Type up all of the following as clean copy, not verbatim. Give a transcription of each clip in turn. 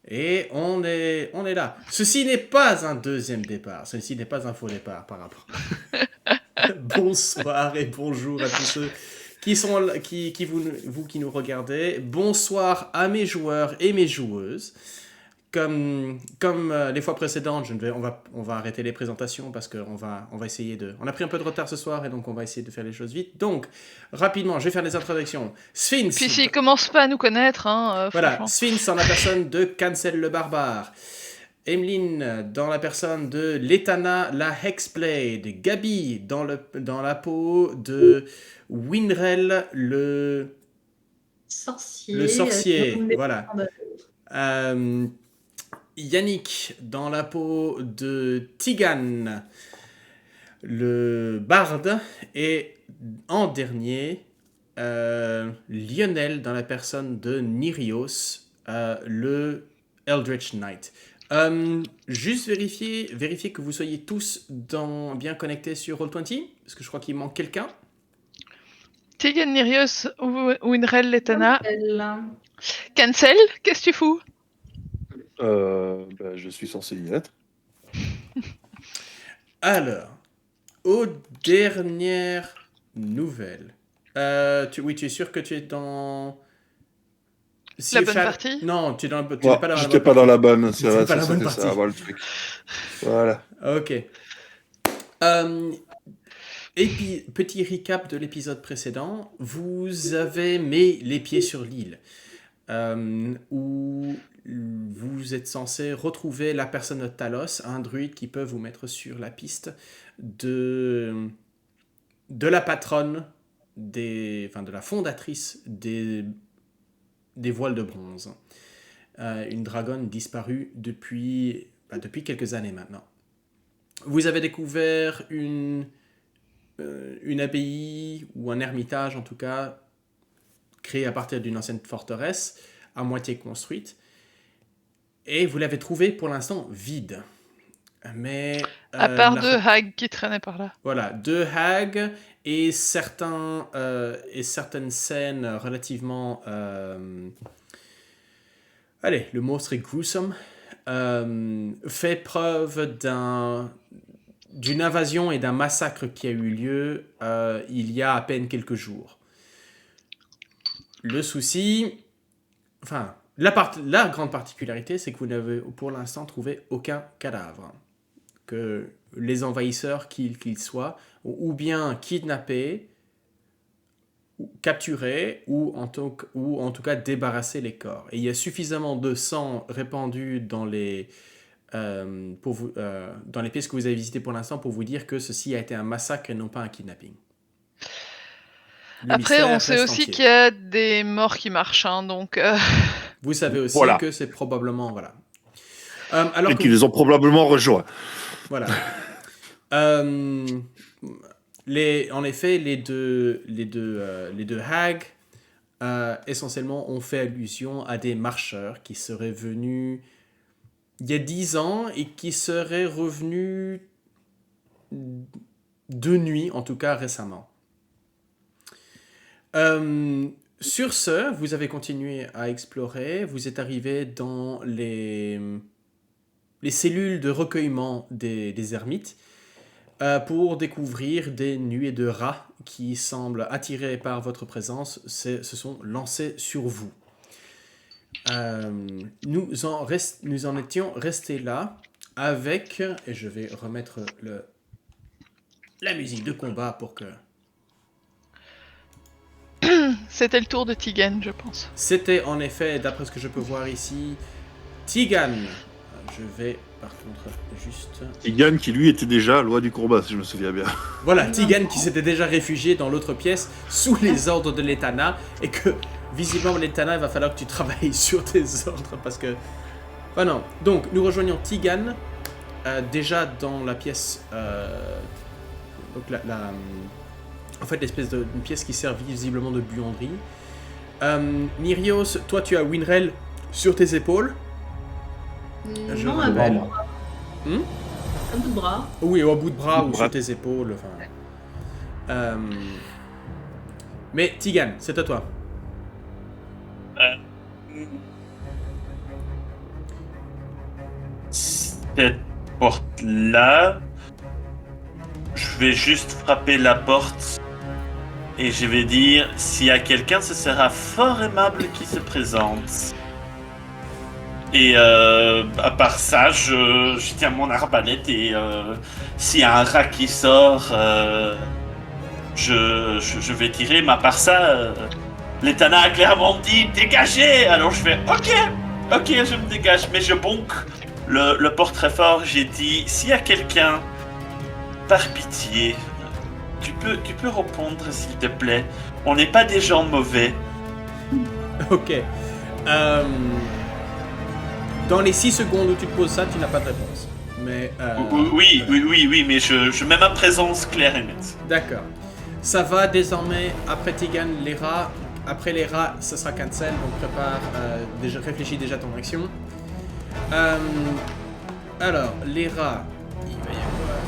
Et on est là. Ceci n'est pas un deuxième départ. Ceci n'est pas un faux départ par rapport. Bonsoir et bonjour à tous ceux qui sont là, vous qui nous regardez. Bonsoir à mes joueurs et mes joueuses. Comme les fois précédentes, on va arrêter les présentations parce qu'on va essayer de... On a pris un peu de retard ce soir et donc on va essayer de faire les choses vite. Donc, rapidement, je vais faire des introductions. Sphinx. Puis s'ils commencent pas à nous connaître, Voilà, franchement. Sphinx en la personne de Cancel le barbare. Emeline dans la personne de Letana la Hexblade. Gabi dans la peau de Winrel le sorcier. Voilà. Yannick dans la peau de Tigan le barde. Et en dernier, Lionel dans la personne de Nirios le Eldritch Knight. Juste vérifier que vous soyez tous bien connectés sur Roll20, parce que je crois qu'il manque quelqu'un. Tigan, Nirios, Winrel, Letana. Cancel, qu'est-ce que tu fous? Je suis censé y être. Alors, aux dernières nouvelles. Tu es sûr que tu es dans... La bonne partie? Non, tu n'es pas dans la bonne J'étais pas dans la bonne, c'est vrai, pas la bonne c'était partie. ça, voilà le truc. Voilà. Ok. Et puis, petit recap de l'épisode précédent. Vous avez mis les pieds sur l'île, où vous êtes censé retrouver la personne de Talos, un druide qui peut vous mettre sur la piste de la patronne, de la fondatrice des voiles de bronze. Une dragonne disparue depuis quelques années maintenant. Vous avez découvert une abbaye ou un ermitage en tout cas créé à partir d'une ancienne forteresse à moitié construite, et vous l'avez trouvé pour l'instant vide. Mais à part deux hags qui traînaient par là. Voilà, deux hags et certaines scènes relativement... allez, le mot serait gruesome. Fait preuve d'une invasion et d'un massacre qui a eu lieu il y a à peine quelques jours. Le souci... Enfin, la grande particularité, c'est que vous n'avez pour l'instant trouvé aucun cadavre. Que les envahisseurs, qu'ils soient, ou bien kidnappés, capturés, ou en tout cas débarrasser les corps. Et il y a suffisamment de sang répandu dans les pistes que vous avez visitées pour l'instant pour vous dire que ceci a été un massacre et non pas un kidnapping. Après, on sait aussi qu'il y a des morts qui marchent, donc... Vous savez aussi que c'est probablement... Voilà. Et qu'ils les ont probablement rejoints. Voilà. En effet, les deux hags essentiellement ont fait allusion à des marcheurs qui seraient venus il y a 10 ans et qui seraient revenus de nuit, en tout cas récemment. Sur ce, vous avez continué à explorer, vous êtes arrivé dans les cellules de recueillement des ermites pour découvrir des nuées de rats qui semblent attirés par votre présence se sont lancés sur vous. Nous en étions restés là avec, et je vais remettre la musique de combat pour que... C'était le tour de Tigan, je pense. C'était en effet, d'après ce que je peux voir ici, Tigan. Je vais par contre juste... Tigan qui lui était déjà loi du combat, si je me souviens bien. Voilà, Tigan qui s'était déjà réfugié dans l'autre pièce sous les ordres de Letana, et que visiblement Letana, il va falloir que tu travailles sur tes ordres parce que... Enfin non, donc nous rejoignons Tigan déjà dans la pièce... donc en fait l'espèce d'une pièce qui sert visiblement de buanderie. Nirios, toi tu as Winrel sur tes épaules. Non, à bout de bras. Un bout de bras. Oui, au bout de bras ou sur tes épaules. Enfin. Mais Tigan, c'est à toi. cette porte-là, je vais juste frapper la porte et je vais dire s'il y a quelqu'un, ce sera fort aimable qui se présente. Et à part ça, je tiens mon arbalète et s'il y a un rat qui sort, je vais tirer. Mais à part ça, l'Etana a clairement dit dégagez. Alors je fais ok, je me dégage, mais je bonque le porte très fort. J'ai dit s'il y a quelqu'un, par pitié, tu peux répondre s'il te plaît. On n'est pas des gens mauvais. Ok. Dans les 6 secondes où tu te poses ça, tu n'as pas de réponse. Mais, Oui, mais je mets ma présence claire et nette. D'accord. Ça va désormais, après Tigan, les rats. Après les rats, ce sera cancel, donc prépare, réfléchis déjà à ton action. Alors, les rats, il va y avoir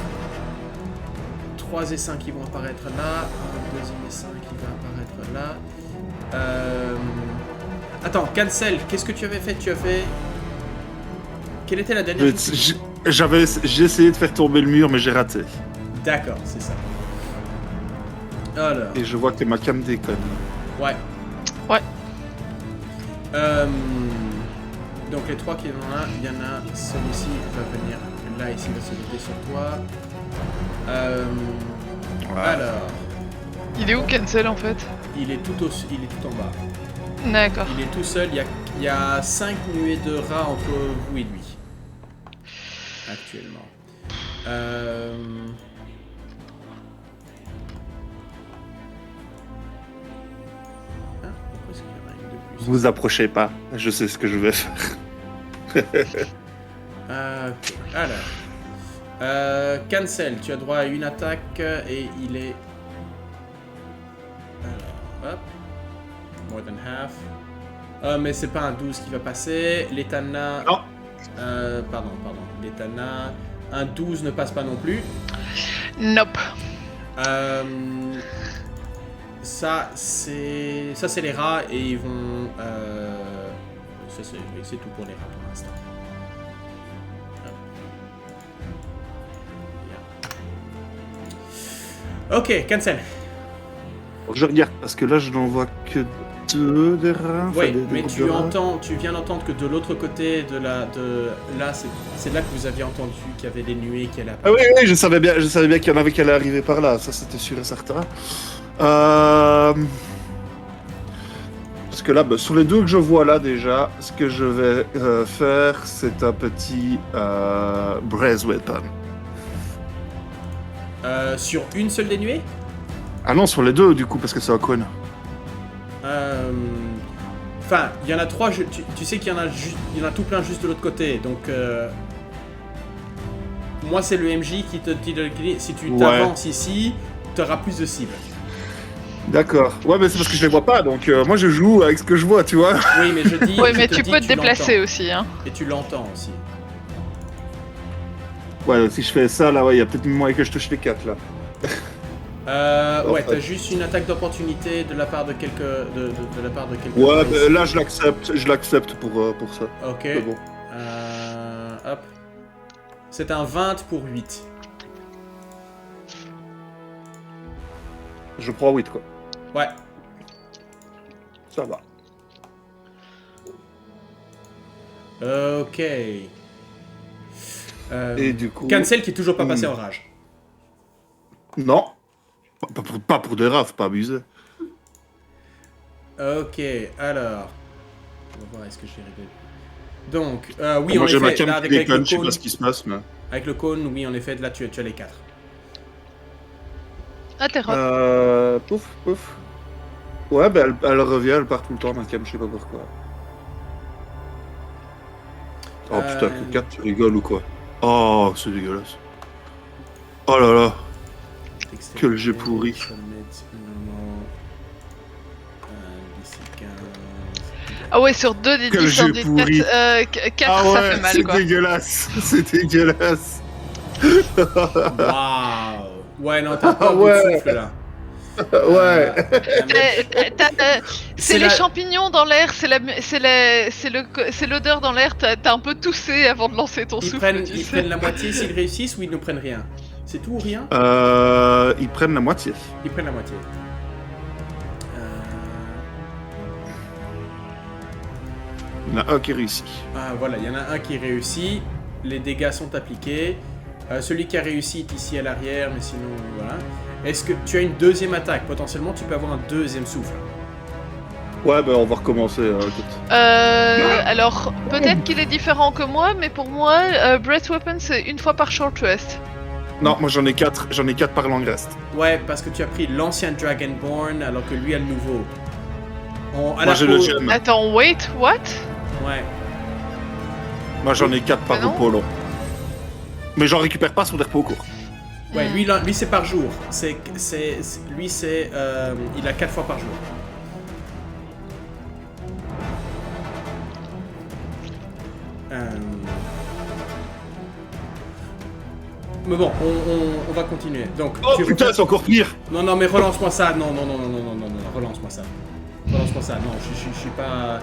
3 et 5 qui vont apparaître là, 1, 2 et 5 qui va apparaître là. Attends, cancel, qu'est-ce que tu avais fait? Quelle était la dernière chose? J'ai essayé de faire tomber le mur, mais j'ai raté. D'accord, c'est ça. Alors. Et je vois que ma cam déconne. Ouais. Ouais. Donc les 3 qui sont là, il y en a celui-ci va venir là, ici, il va se jeter sur toi. Alors. Il est où Cancel en fait? Il est tout en bas. D'accord. Il est tout seul, il y a 5 nuées de rats entre vous et lui. Actuellement. Pourquoi est-ce qu'il y en a une de plus? Vous approchez pas, je sais ce que je vais faire. Ok. Alors. Cancel, tu as droit à une attaque et il est. Alors, hop. More than half. Mais c'est pas un 12 qui va passer. L'Etana. Non. Pardon. L'Etana. Un 12 ne passe pas non plus. Nope. Ça c'est les rats et ils vont. C'est tout pour les rats pour l'instant. Ok, cancel. Je regarde parce que là je n'en vois que 2 des rats. Oui, mais tu viens d'entendre que de l'autre côté là, c'est là que vous aviez entendu qu'il y avait des nuées qui allaient apparaître. Ah oui, je savais bien qu'il y en avait qui allaient arriver par là, ça c'était sûr et certain. Parce que là, sur les 2 que je vois là déjà, ce que je vais faire, c'est un petit Braze Weapon. Sur une seule des nuées? Ah non, sur les 2 du coup, parce que c'est un cône. Enfin, il y en a 3, tu sais qu'il y en a tout plein juste de l'autre côté, donc moi c'est le MJ qui te dit si tu t'avances ici, tu auras plus de cibles. D'accord. Ouais, mais c'est parce que je les vois pas, donc moi je joue avec ce que je vois, tu vois. Oui, mais je dis. Ouais, mais tu peux te déplacer aussi, hein. Et tu l'entends aussi. Ouais, donc si je fais ça, là, ouais, il y a peut-être moyen que je touche les 4 là. Ouais, t'as juste une attaque d'opportunité de la part de quelques. De la part de quelques. Ouais, bah, là je l'accepte pour ça. Ok. C'est bon. Hop. C'est un 20 pour 8. Je prends 8 quoi. Ouais. Ça va. Ok. Et du coup. Cancel qui est toujours pas passé en rage. Non. Pas pour des rats, faut pas abuser. Ok, alors. On va voir, est-ce que j'ai réglé. Donc, oui, moi en j'ai ma effet, cam là, qui avec le déconne, je sais cône, pas ce qui se passe, mais. avec le cône, oui, en effet, là, tu as les 4. Ah, t'es rock. Pouf. Ouais, bah elle revient, elle part tout le temps, ma cam, je sais pas pourquoi. Oh putain, que 4, tu rigoles ou quoi? Oh, c'est dégueulasse. Oh là là. Que le jet pourri. Ah ouais, sur 2 des 10 sur des 4, ah ouais, ça fait mal, quoi. C'est dégueulasse. C'est dégueulasse. Waouh. Ouais, non, t'as pas ouais. de souffle, là. Ouais. C'est les la- champignons dans l'air, c'est l'odeur dans l'air. T'as un peu toussé avant de lancer ton souffle. Ils prennent la moitié s'ils réussissent ou ils ne prennent rien. C'est tout ou rien? Ils prennent la moitié. Ils prennent la moitié. Il y en a un qui réussit. Ah voilà, il y en a un qui réussit. Les dégâts sont appliqués. Celui qui a réussi est ici à l'arrière, mais sinon voilà. Est-ce que tu as une deuxième attaque? Potentiellement, tu peux avoir un deuxième souffle. Ouais, bah on va recommencer. Écoute. Alors, peut-être qu'il est différent que moi, mais pour moi, Breath Weapon, c'est une fois par short rest. Non, moi j'en ai 4. J'en ai 4 par long rest. Ouais, parce que tu as pris l'ancien Dragonborn alors que lui a le nouveau. Moi j'ai le gemme. Attends, wait, what? Ouais. Moi j'en ai 4 par Mais non. repos long. Mais j'en récupère pas sur des repos courts. Ouais, lui c'est par jour. Lui c'est il a 4 fois par jour. Mais bon, on va continuer. Donc, Oh putain, c'est encore pire. Non, mais relance-moi ça. Non, relance-moi ça. Relance-moi ça. Non, je suis pas.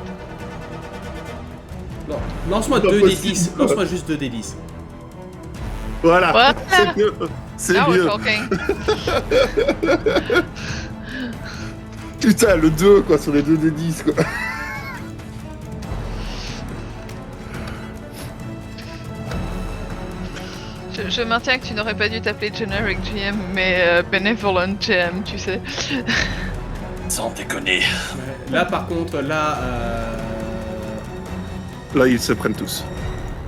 Non, lance-moi C'est pas 2d10. possible. Lance-moi juste 2d10. Voilà, Voilà. c'est mieux. C'est Now we're mieux. talking. Putain, le 2 quoi, sur les 2 des 10 quoi. Je maintiens que tu n'aurais pas dû t'appeler Generic GM, mais Benevolent GM, tu sais. Sans déconner. Là, par contre, là. Là, ils se prennent tous.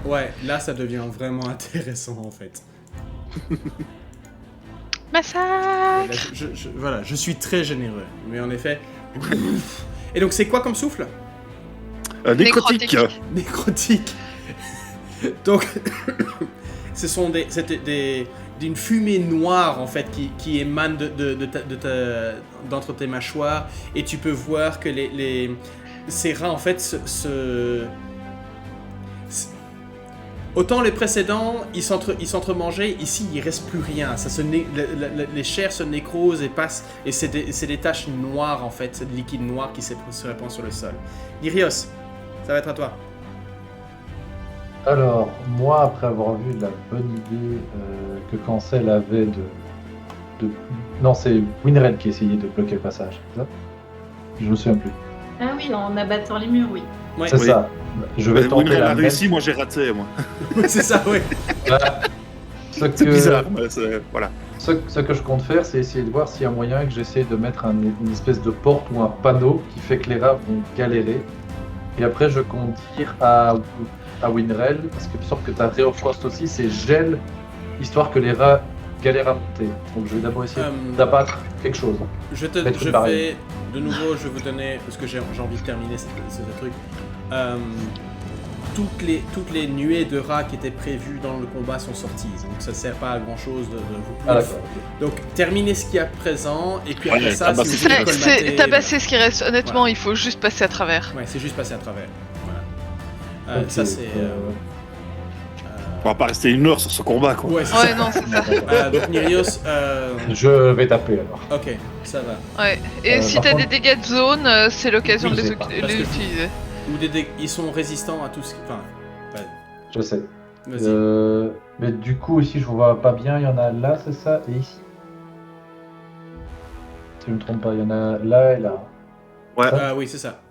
Ouais, là, ça devient vraiment intéressant en fait. Massacre. Là, voilà, je suis très généreux. Mais en effet. Et donc, c'est quoi comme souffle? Nécrotique. Nécrotique. Nécrotique. Donc, ce sont d'une fumée noire en fait qui émane d'entre tes mâchoires, et tu peux voir que ces rats en fait autant les précédents ils s'entremangeaient, ici il reste plus rien, les chairs se nécrosent et passent, et c'est des taches noires en fait, c'est de liquide noir qui se répand sur le sol. Nyrios, ça va être à toi. Alors, moi, après avoir vu la bonne idée que Cancel avait Non, c'est Winred qui essayait de bloquer le passage, c'est ça? Je me souviens plus. Ah oui, en abattant les murs, oui. Ouais. C'est Oui. ça. Je vais tenter Winred la a même. réussi, moi j'ai raté, moi. C'est ça, ouais. C'est bizarre, mais voilà. Ce que je compte faire, c'est essayer de voir s'il y a moyen que j'essaie de mettre une espèce de porte ou un panneau qui fait que les rats vont galérer. Et après, je compte dire à Winrel, parce que tu sens que ta Ray of Frost aussi, c'est gel, histoire que les rats galèrent à monter. Donc je vais d'abord essayer d'abattre quelque chose. Je Mettre une vais barrière. de nouveau, je vais vous donner, parce que j'ai envie de terminer ce truc. Toutes les nuées de rats qui étaient prévues dans le combat sont sorties, donc ça sert pas à grand chose de vous. Ah d'accord. Donc terminez ce qu'il y a présent, et puis Ouais, après ça, si tabasser vous ce voulez qui reste. colmater, Tabasser ce qui reste. Honnêtement, Voilà. il faut juste passer à travers. Ouais, c'est juste passer à travers. Voilà. Ok, Ça c'est. On va pas rester une heure sur ce combat quoi. Ouais, c'est Ouais, ça. non, c'est ça. Donc Nyrios, Je vais taper alors. ok, ça va. Ouais. Et si par t'as contre- des dégâts de zone, c'est l'occasion Oui, de je les sais pas. Parce que- utiliser. Ou ils sont résistants à tout ce. Enfin, Je sais. vas-y. Mais du coup, ici, je vois pas bien. Il y en a là, c'est ça, et ici. Si je me trompe pas, il y en a là et là. Ouais. Oui, c'est ça.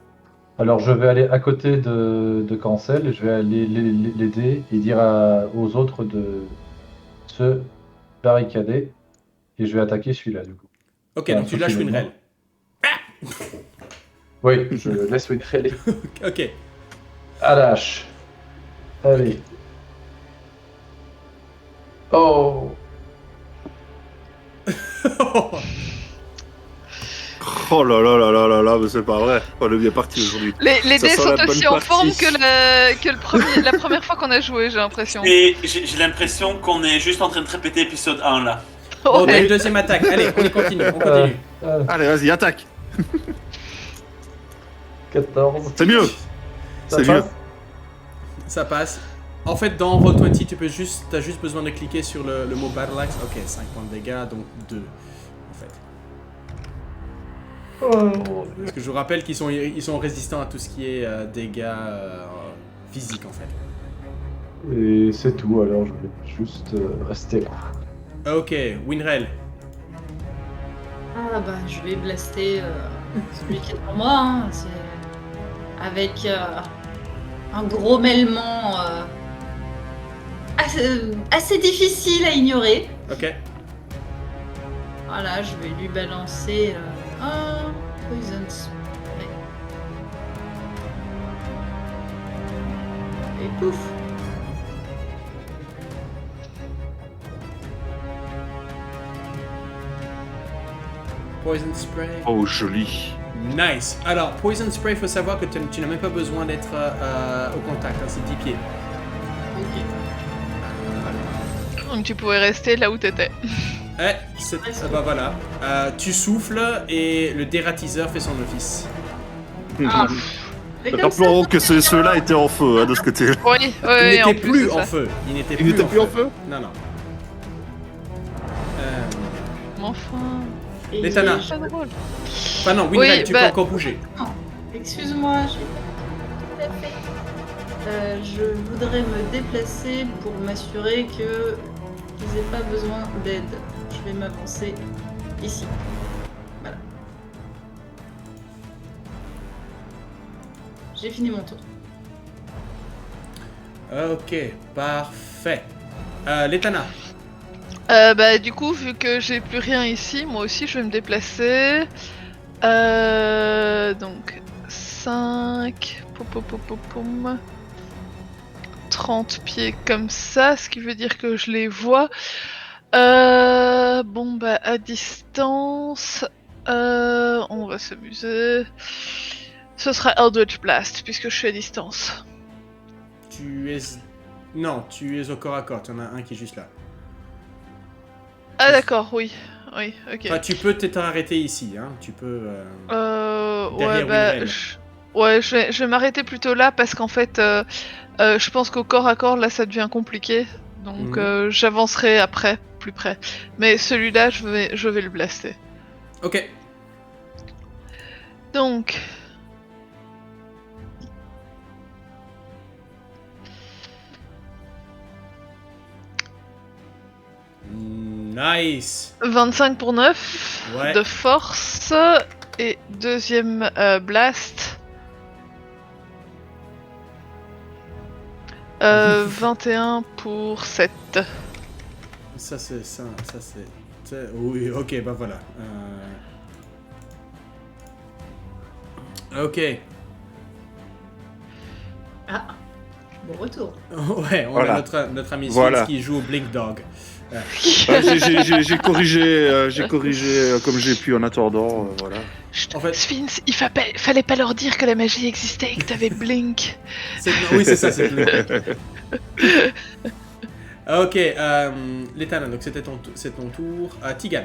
Alors, je vais aller à côté de Cancel et je vais aller l'aider et dire aux autres de se barricader. Et je vais attaquer celui-là, du coup. Ok, Ah, donc tu lâches tranquillement. Winrel. Oui, je laisse Winrel aller. Ok. À la hache. Allez. Oh! Oh là là là là là là, mais c'est pas vrai. On est bien parti aujourd'hui. Les Ça dés sent sont la aussi bonne en forme partie. que la première fois qu'on a joué, j'ai l'impression. Et j'ai l'impression qu'on est juste en train de répéter épisode 1 là. Bon, Ouais. une deuxième attaque. Allez, on continue. On continue. Allez, vas-y, attaque. 14. C'est mieux. Ça C'est passe. mieux. Ça passe. En fait, dans Roll20, t'as juste besoin de cliquer sur le mot Battle Axe. Ok, 5 points de dégâts, donc 2. En fait. Parce que je vous rappelle qu'ils sont résistants à tout ce qui est dégâts physiques en fait. Et c'est tout, alors je vais juste rester là. Ok, Winrel. Ah bah je vais blaster celui qui est devant moi. Hein. C'est avec un gros mêlement assez difficile à ignorer. Ok. Voilà, je vais lui balancer un poison spray. Et pouf. Poison spray. Oh, joli. Nice. Alors, poison spray, faut savoir que tu n'as même pas besoin d'être au contact, hein, c'est 10 pieds. Ok. Donc tu pouvais rester là où t'étais. Bah voilà. Tu souffles et le dératiseur fait son office. Ah, mais comme ça, Rappelons que ceux-là étaient en feu hein, de ce côté. Oui, Il en n'était plus, plus c'est en ça. feu. Il n'était Il n'était plus en feu. Non, non. Enfin, et Létana. c'est drôle. Enfin non, Winrel, Oui, tu bah- peux encore bouger. Excuse-moi, j'ai pas tout à fait. Je voudrais me déplacer pour m'assurer que qu'ils aient pas besoin d'aide. Je vais m'avancer ici. Voilà. J'ai fini mon tour. Ok, parfait. Létana. Bah du coup, vu que j'ai plus rien ici, moi aussi je vais me déplacer. Donc 5, 30 pieds comme ça, ce qui veut dire que je les vois. Bon bah à distance, on va s'amuser. Ce sera Eldritch Blast puisque je suis à distance. Non, tu es au corps à corps. Tu en as un qui est juste là. Ah d'accord, oui, ok. Enfin, tu peux t'être arrêté ici, hein. Tu peux. Ouais, Derrière bah, Winrel. je vais m'arrêter plutôt là parce qu'en fait, je pense qu'au corps à corps, là, ça devient compliqué. Donc, j'avancerai après, plus près. Mais celui-là, je vais le blaster. Ok. Donc. Nice. 25 pour 9 Ouais. de force. Et deuxième blast. 21 pour 7. Ça c'est. Oui, ok, bah voilà. Ok. Ah, bon retour. Ouais, on Voilà. a notre ami Voilà. Switz qui joue au Blink Dog. J'ai corrigé comme j'ai pu en attendant, voilà. Chut, En fait- Sphinx, fallait pas leur dire que la magie existait et que t'avais Blink. Oui, c'est ça, c'est le. Ok, Létana, donc c'est ton tour. Tigan,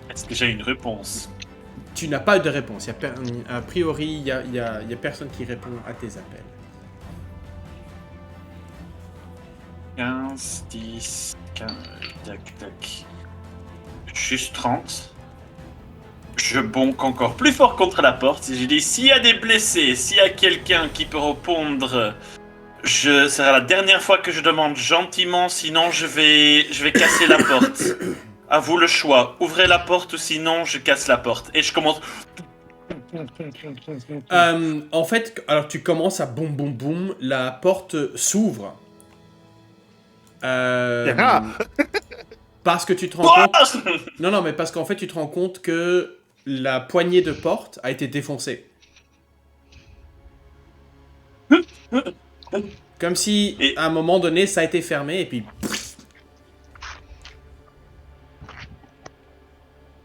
Est-ce que j'ai une réponse? tu n'as pas de réponse. A priori, il y a personne qui répond à tes appels. 15, 10, 15, tac, tac. Juste 30. Je bonque encore plus fort contre la porte. Et je dis, s'il y a des blessés, s'il y a quelqu'un qui peut répondre, ce sera la dernière fois que je demande gentiment, sinon je vais casser la porte. À vous le choix. Ouvrez la porte ou sinon je casse la porte. Et je commence... En fait, alors tu commences à boum boum boum, la porte s'ouvre. Parce que tu te rends compte. Non, mais parce qu'en fait, tu te rends compte que la poignée de porte a été défoncée. Comme si, à un moment donné, ça a été fermé et puis.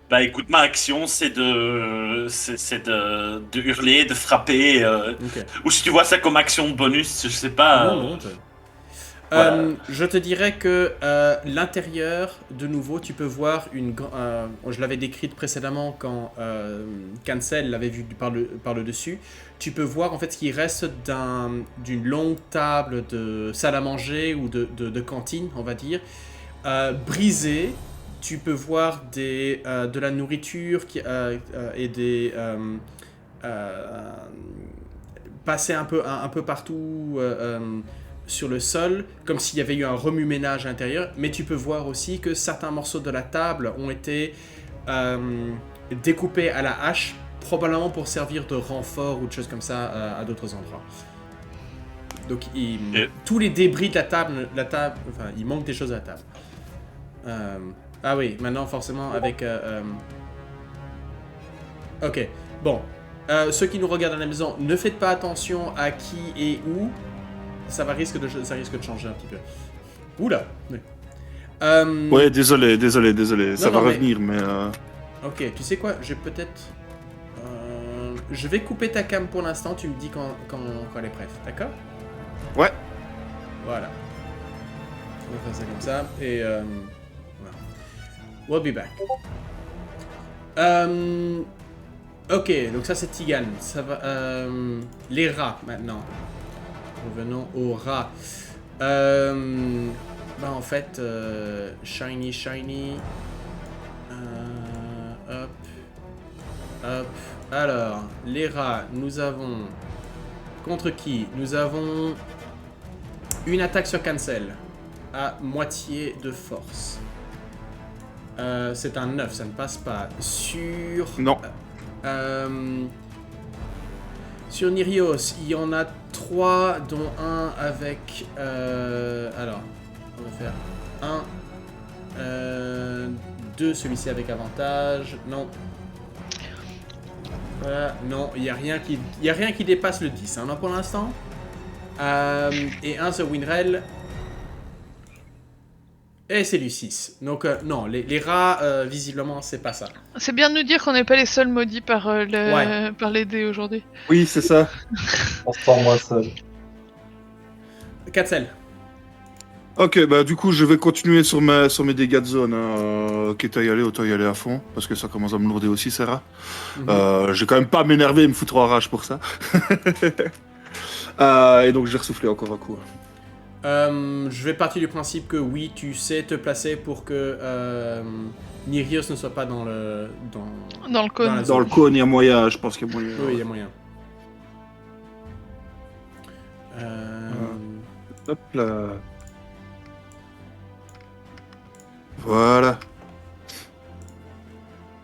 Bah écoute, ma action c'est de hurler, de frapper. Ok. Ou si tu vois ça comme action de bonus, je sais pas. Non. Voilà. Je te dirais que l'intérieur, de nouveau, tu peux voir je l'avais décrite précédemment quand Cancel l'avait vu par le dessus. Tu peux voir en fait ce qui reste d'une longue table de salle à manger ou de cantine, on va dire, brisée tu peux voir de la nourriture et des passer un peu partout sur le sol, comme s'il y avait eu un remue-ménage à l'intérieur. Mais tu peux voir aussi que certains morceaux de la table ont été découpés à la hache, probablement pour servir de renfort ou de choses comme ça à d'autres endroits. Donc tous les débris de la table, enfin, il manque des choses à la table. Ah oui, maintenant forcément avec... Ok, bon. Ceux qui nous regardent à la maison, ne faites pas attention à qui et où. Ça risque de changer un petit peu. Oula. Oui. Ouais, désolé. Ça va non, revenir, mais... Ok, tu sais quoi, je vais peut-être... je vais couper ta cam pour l'instant, tu me dis quand elle est prête, d'accord? Ouais. Voilà. On va faire ça comme ça, et voilà. We'll be back. Ok, donc ça c'est Tigan. Ça va. Les rats maintenant. Revenons aux rats. Bah en fait, shiny. Hop. Alors, les rats, nous avons. Contre qui? Nous avons une attaque sur cancel à moitié de force. C'est un 9, ça ne passe pas. Sur... Non. Sur Nirios, il y en a 3, dont un avec... alors, on va faire 1, 2, celui-ci avec avantage. Non. Voilà, non, il n'y a rien qui dépasse le 10, hein, non, pour l'instant. Et un sur Winrel. Et c'est du 6. Donc, non, les rats, visiblement, c'est pas ça. C'est bien de nous dire qu'on n'est pas les seuls maudits par les dés aujourd'hui. Oui, c'est ça. On se sent moins seul. Katzel. Ok, bah du coup, je vais continuer sur mes dégâts de zone. Hein. Quitte à y aller, autant y aller à fond, parce que ça commence à me lourder aussi, ces rats. Je vais quand même pas m'énerver et me foutre en rage pour ça. Et donc, j'ai ressoufflé encore un coup. Je vais partir du principe que oui, tu sais te placer pour que Nirios ne soit pas dans le cône. Dans le cône, il y a moyen, je pense qu'il y a moyen. Oui, il y a moyen. Hop là. Voilà.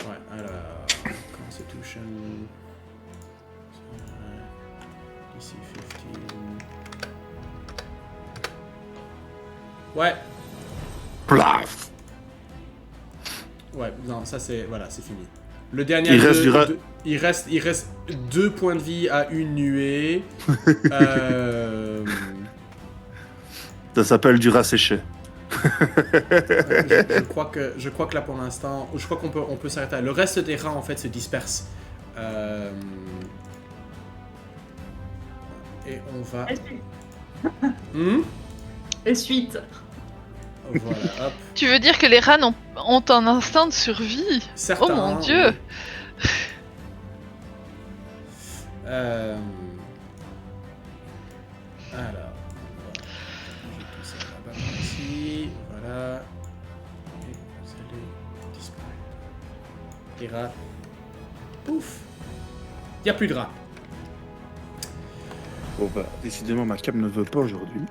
Ouais, alors... Constitution... DC 15... Ouais. Plaf. Ouais, non, ça c'est... Voilà, c'est fini. Le dernier... Il reste 2 points de vie à une nuée. Ça s'appelle du rat séché. je crois que là pour l'instant, je crois qu'on peut s'arrêter. Le reste des rats en fait se dispersent. Et on va. Et suite. Voilà, hop. Tu veux dire que les rats ont un instinct de survie? Certains, oh mon dieu! Oui. Alors, je vais pousser là-bas ici, voilà. Et vous allez disparaître. Les rats. Pouf! Il n'y a plus de rats. Bon bah, décidément, ma cam ne veut pas aujourd'hui.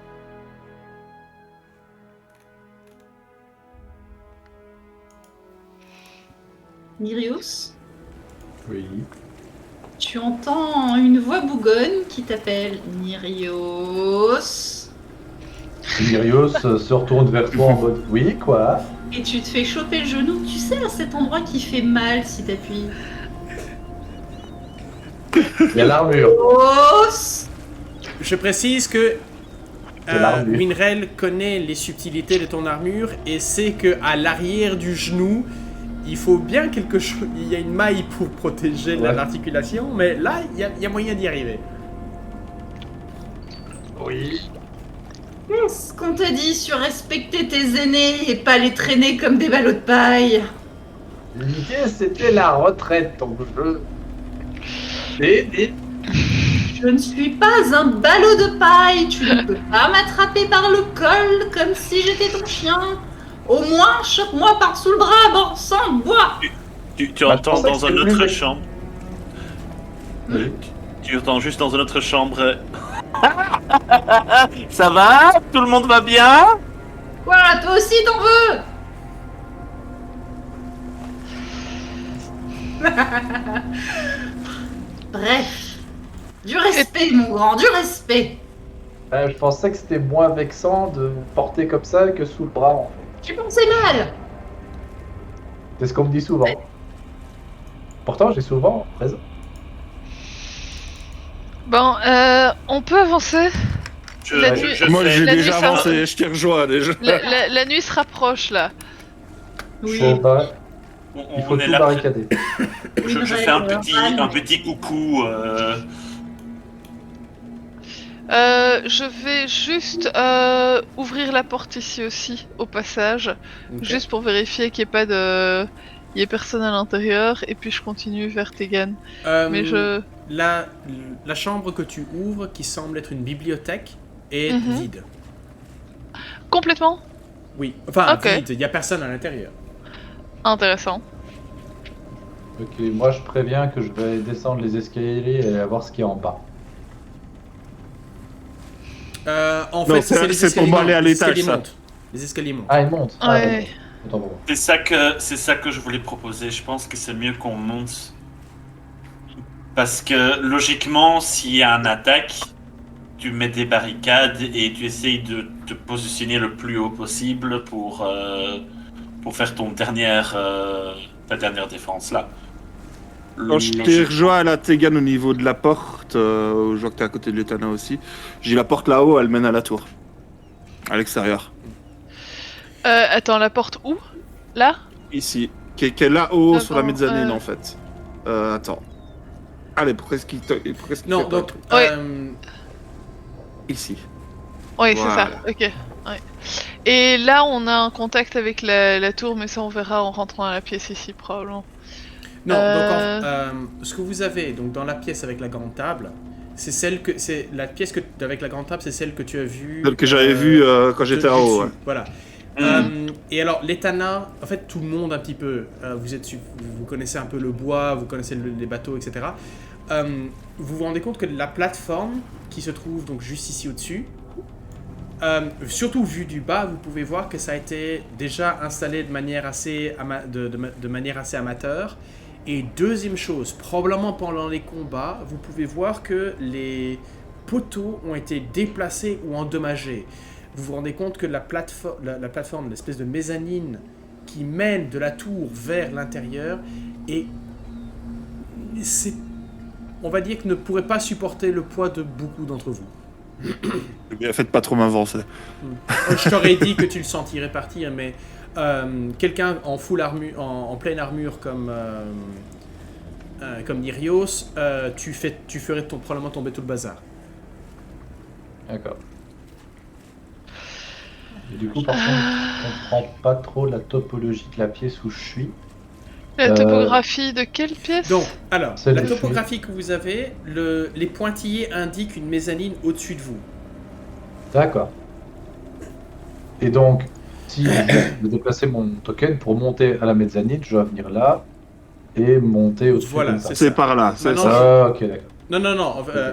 Nirios, Oui. tu entends une voix bougonne qui t'appelle Nirios. Nirios se retourne vers toi en mode oui, quoi? Et tu te fais choper le genou, tu sais, à cet endroit qui fait mal si t'appuies. Il y a l'armure. Os. Je précise que C'est l'armure. Winrel connaît les subtilités de ton armure et sait que à l'arrière du genou, il faut bien quelque chose. Il y a une maille pour protéger l'articulation, mais là, il y a moyen d'y arriver. Oui. Qu'est-ce qu'on te dit sur respecter tes aînés et pas les traîner comme des ballots de paille? L'idée, c'était la retraite, donc Et Je ne suis pas un ballot de paille, tu ne peux pas m'attraper par le col comme si j'étais ton chien. Au moins, choque-moi par-dessous le bras, bon sang, bois. Tu Bah, je entends pensais que dans c'était une plus autre vite. chambre. Oui. Tu entends juste dans une autre chambre. Ça va? Tout le monde va bien? Voilà, toi aussi t'en veux. Bref. Du respect, mon grand, du respect. Je pensais que c'était moins vexant de porter comme ça que sous le bras, en fait. Tu pensais mal. C'est ce qu'on me dit souvent. Pourtant, j'ai souvent raison. Bon, on peut avancer. La nuit- Moi, fais- j'ai la déjà nuit, ça- avancé, je t'y rejoins déjà. La nuit se rapproche là. Oui. Faut pas- On, Il on faut est tout là. barricader. Je fais un petit coucou. Je vais juste ouvrir la porte ici aussi, au passage, Ok. juste pour vérifier qu'il n'y ait pas de... Il y ait personne à l'intérieur, et puis je continue vers Tegan. Mais je... La chambre que tu ouvres, qui semble être une bibliothèque, est Mhm. vide. Complètement Oui, enfin Ok. vide, il n'y a personne à l'intérieur. intéressant. Ok, moi je préviens que je vais descendre les escaliers et aller voir ce qu'il y a en bas. En Non, fait, c'est les pour escaliers moi aller à montent, les l'étage, escaliers ça. montent. Les escaliers montent. Ah, il monte. Ah, Ouais. d'accord. Autant pour moi. C'est ça que je voulais proposer. Je pense que c'est mieux qu'on monte. Parce que logiquement, s'il y a un attaque, tu mets des barricades et tu essayes de te positionner le plus haut possible pour faire ta dernière défense là. Quand je t'ai rejoint à la Tegan au niveau de la porte, je vois que t'es à côté de l'Etana aussi. J'ai la porte là-haut, elle mène à la tour. À l'extérieur. Attends, la porte où? Là? Ici. Qui est là-haut sur la D'accord, mezzanine en fait. Attends. Allez, pourquoi est-ce qu'il Non, fait donc... pas Ouais. Ici. Oui, c'est Voilà. ça, ok. Ouais. Et là, on a un contact avec la tour, mais ça on verra en rentrant à la pièce ici, probablement. Non, Euh. donc ce que vous avez donc dans la pièce avec la grande table, c'est la pièce avec la grande table, c'est celle que tu as vue. Celle que j'avais vue quand j'étais en haut. dessus. Ouais. Voilà. Et alors l'Etana, en fait tout le monde un petit peu, vous connaissez un peu le bois, vous connaissez les bateaux, etc. Vous vous rendez compte que la plateforme qui se trouve donc juste ici au-dessus, surtout vu du bas, vous pouvez voir que ça a été déjà installé de manière assez, de manière assez amateur. Et deuxième chose, probablement pendant les combats, vous pouvez voir que les poteaux ont été déplacés ou endommagés. Vous vous rendez compte que la plateforme, l'espèce de mezzanine qui mène de la tour vers l'intérieur, on va dire que ne pourrait pas supporter le poids de beaucoup d'entre vous. Bien, faites pas trop m'avancer. Je t'aurais dit que tu le sentirais partir, mais quelqu'un en full armure, en pleine armure comme Nyrios, tu ferais probablement tomber tout le bazar. D'accord. Et du coup, par contre, je comprends pas trop la topologie de la pièce où je suis. La topographie de quelle pièce? Donc, alors, Celle la où je suis. topographie que vous avez, les pointillés indiquent une mezzanine au-dessus de vous. D'accord. Et donc, si je veux déplacer mon token pour monter à la mezzanine, je dois venir là et monter au-dessus Voilà, comme ça. c'est C'est ça. par là, c'est Maintenant, ça. Ah, ok, d'accord. Non,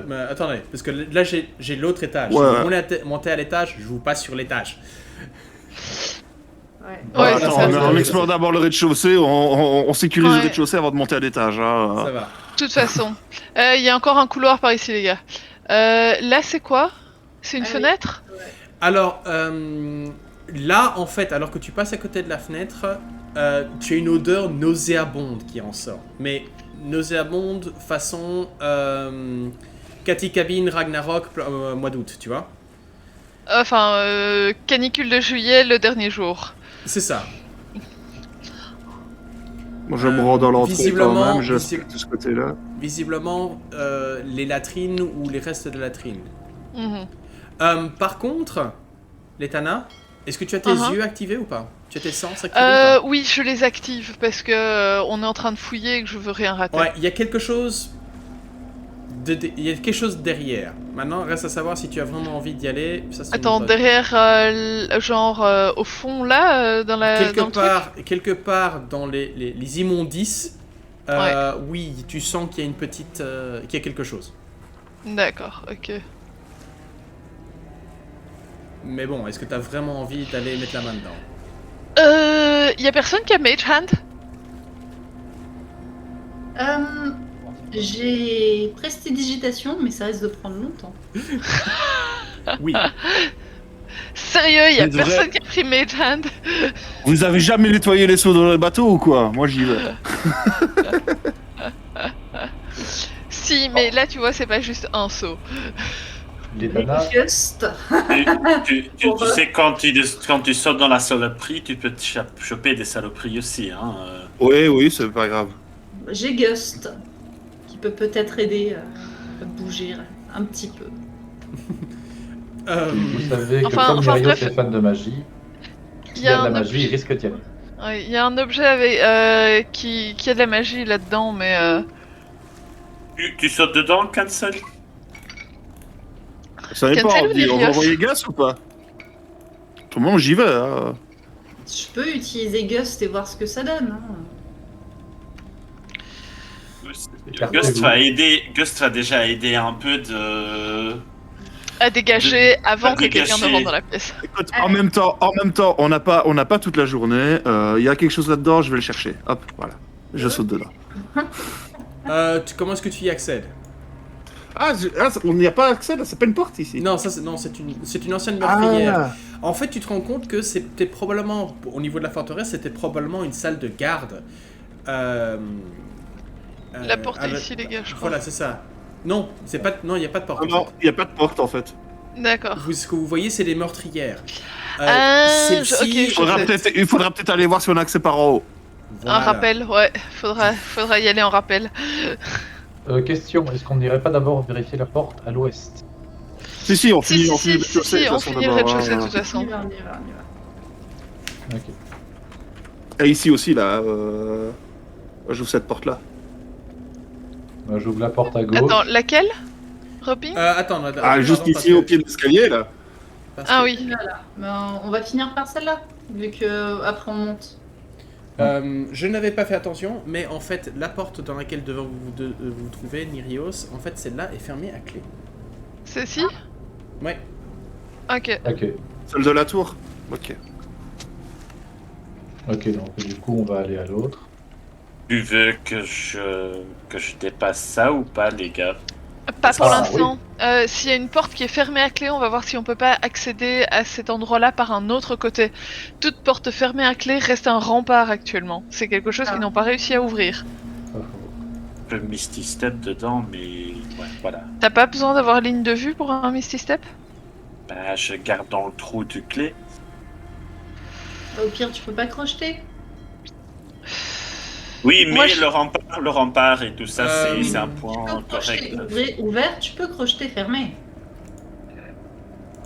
mais attendez, parce que là j'ai l'autre étage. Ouais, Si vous ouais. montez à l'étage, je vous passe sur l'étage. Ouais. Ouais, Attends, c'est ça. on explore d'abord le rez-de-chaussée, on sécurise Ouais. le rez-de-chaussée avant de monter à l'étage. Hein. Ça va. De toute façon, il y a encore un couloir par ici, les gars. Là, c'est quoi? C'est une Ah oui. fenêtre? Alors, là, en fait, alors que tu passes à côté de la fenêtre, tu as une odeur nauséabonde qui en sort. Mais nauséabonde façon Cathy Cabine, Ragnarok, mois d'août, tu vois? Enfin, canicule de juillet, le dernier jour. C'est ça. Moi, je me rends dans l'entrée quand visiblement, même, j'inspecte de ce côté-là. Visiblement, les latrines ou les restes de latrines. Mhm. Par contre, Letana, est-ce que tu as tes Uh-huh. yeux activés ou pas? Tu as tes sens activés ou pas? Oui, je les active parce que on est en train de fouiller et que je veux rien rater. Ouais, il y a quelque chose Il y a quelque chose derrière. Maintenant, reste à savoir si tu as vraiment envie d'y aller. Ça, c'est Attends, une autre- derrière, au fond là, dans le truc. quelque part dans les immondices, oui, tu sens qu'il y a une petite, qu'il y a quelque chose. D'accord, ok. Mais bon, est-ce que tu as vraiment envie d'aller mettre la main dedans? Y a personne qui a Mage Hand? J'ai prestidigitation, mais ça risque de prendre longtemps. Oui. Sérieux, y a Mais de vrai. personne qui a pris Mage Hand? Vous avez jamais nettoyé les seaux dans le bateau ou quoi? Moi j'y vais. Si, mais là tu vois, c'est pas juste un seau. Les nanas, Gust. Tu sais, quand tu sautes dans la saloperie, tu peux te choper des saloperies aussi. Hein. Oui, c'est pas grave. J'ai Gust, qui peut peut-être aider à bouger un petit peu. vous savez que Enfin, comme Myrios bref. est fan de magie, Il s'il y y a a de la un magie, il risque d'y aller. Ouais, y a un objet avec, qui a de la magie là-dedans, mais Tu sautes dedans, cancel? Ça dépend, Cancel ou on va Nilios? envoyer Gas ou pas? Tout le monde, j'y vais. Hein. Je peux utiliser Gust et voir ce que ça donne. Hein. Gust va déjà aider un peu de... à dégager avant à que quelqu'un ne dégager. rentre dans la pièce. Écoute, en même temps, on n'a pas toute la journée. Il y a quelque chose là-dedans, je vais le chercher. Hop, voilà. Je saute dedans. Comment est-ce que tu y accèdes? On n'y a pas accès là, c'est pas une porte ici. Non, c'est une ancienne meurtrière. Ah, En fait, tu te rends compte que c'était probablement, au niveau de la forteresse, c'était probablement une salle de garde. La porte est avec- ici, les gars, je crois. Voilà, c'est ça. Non, il n'y a pas de porte. non, il n'y a pas de porte en fait. D'accord. Ce que vous voyez, c'est les meurtrières. Ok, Il faudra peut-être aller voir si on a accès par en haut. Un rappel, ouais. Faudra y aller en rappel. Question, est-ce qu'on n'irait pas d'abord vérifier la porte à l'ouest? Si, on finit Si, le on rez-de-chaussée, de toute façon, finit le d'abord, rez-de-chaussée de hein. toute façon. On y va. Ok. Et ici aussi, là. J'ouvre cette porte-là. J'ouvre la porte à gauche. Attends, laquelle Robin Attends, Juste ici, au pied de l'escalier, là. Ah oui. Voilà. Ben, on va finir par celle-là, vu que après on monte. Je n'avais pas fait attention, mais en fait, la porte dans laquelle devant vous trouvez, Nirios, en fait, celle-là est fermée à clé. Celle-ci Ouais. Ok. Ok. Celle de la tour. Ok. Ok, donc du coup, on va aller à l'autre. Tu veux que je dépasse ça ou pas, les gars? Pas pour Ah, l'instant. S'il y a une porte qui est fermée à clé, on va voir si on peut pas accéder à cet endroit-là par un autre côté. Toute porte fermée à clé reste un rempart actuellement. C'est quelque chose qu'ils n'ont pas réussi à ouvrir. Je peux Misty Step dedans, mais ouais, voilà. T'as pas besoin d'avoir ligne de vue pour un Misty Step? Bah, je garde dans le trou du clé. Au pire, tu peux pas crocheter. Oui, mais Moi, le rempart et tout ça, oui. c'est un Tu point peux crocheter correct. ouvert, tu peux crocheter fermé.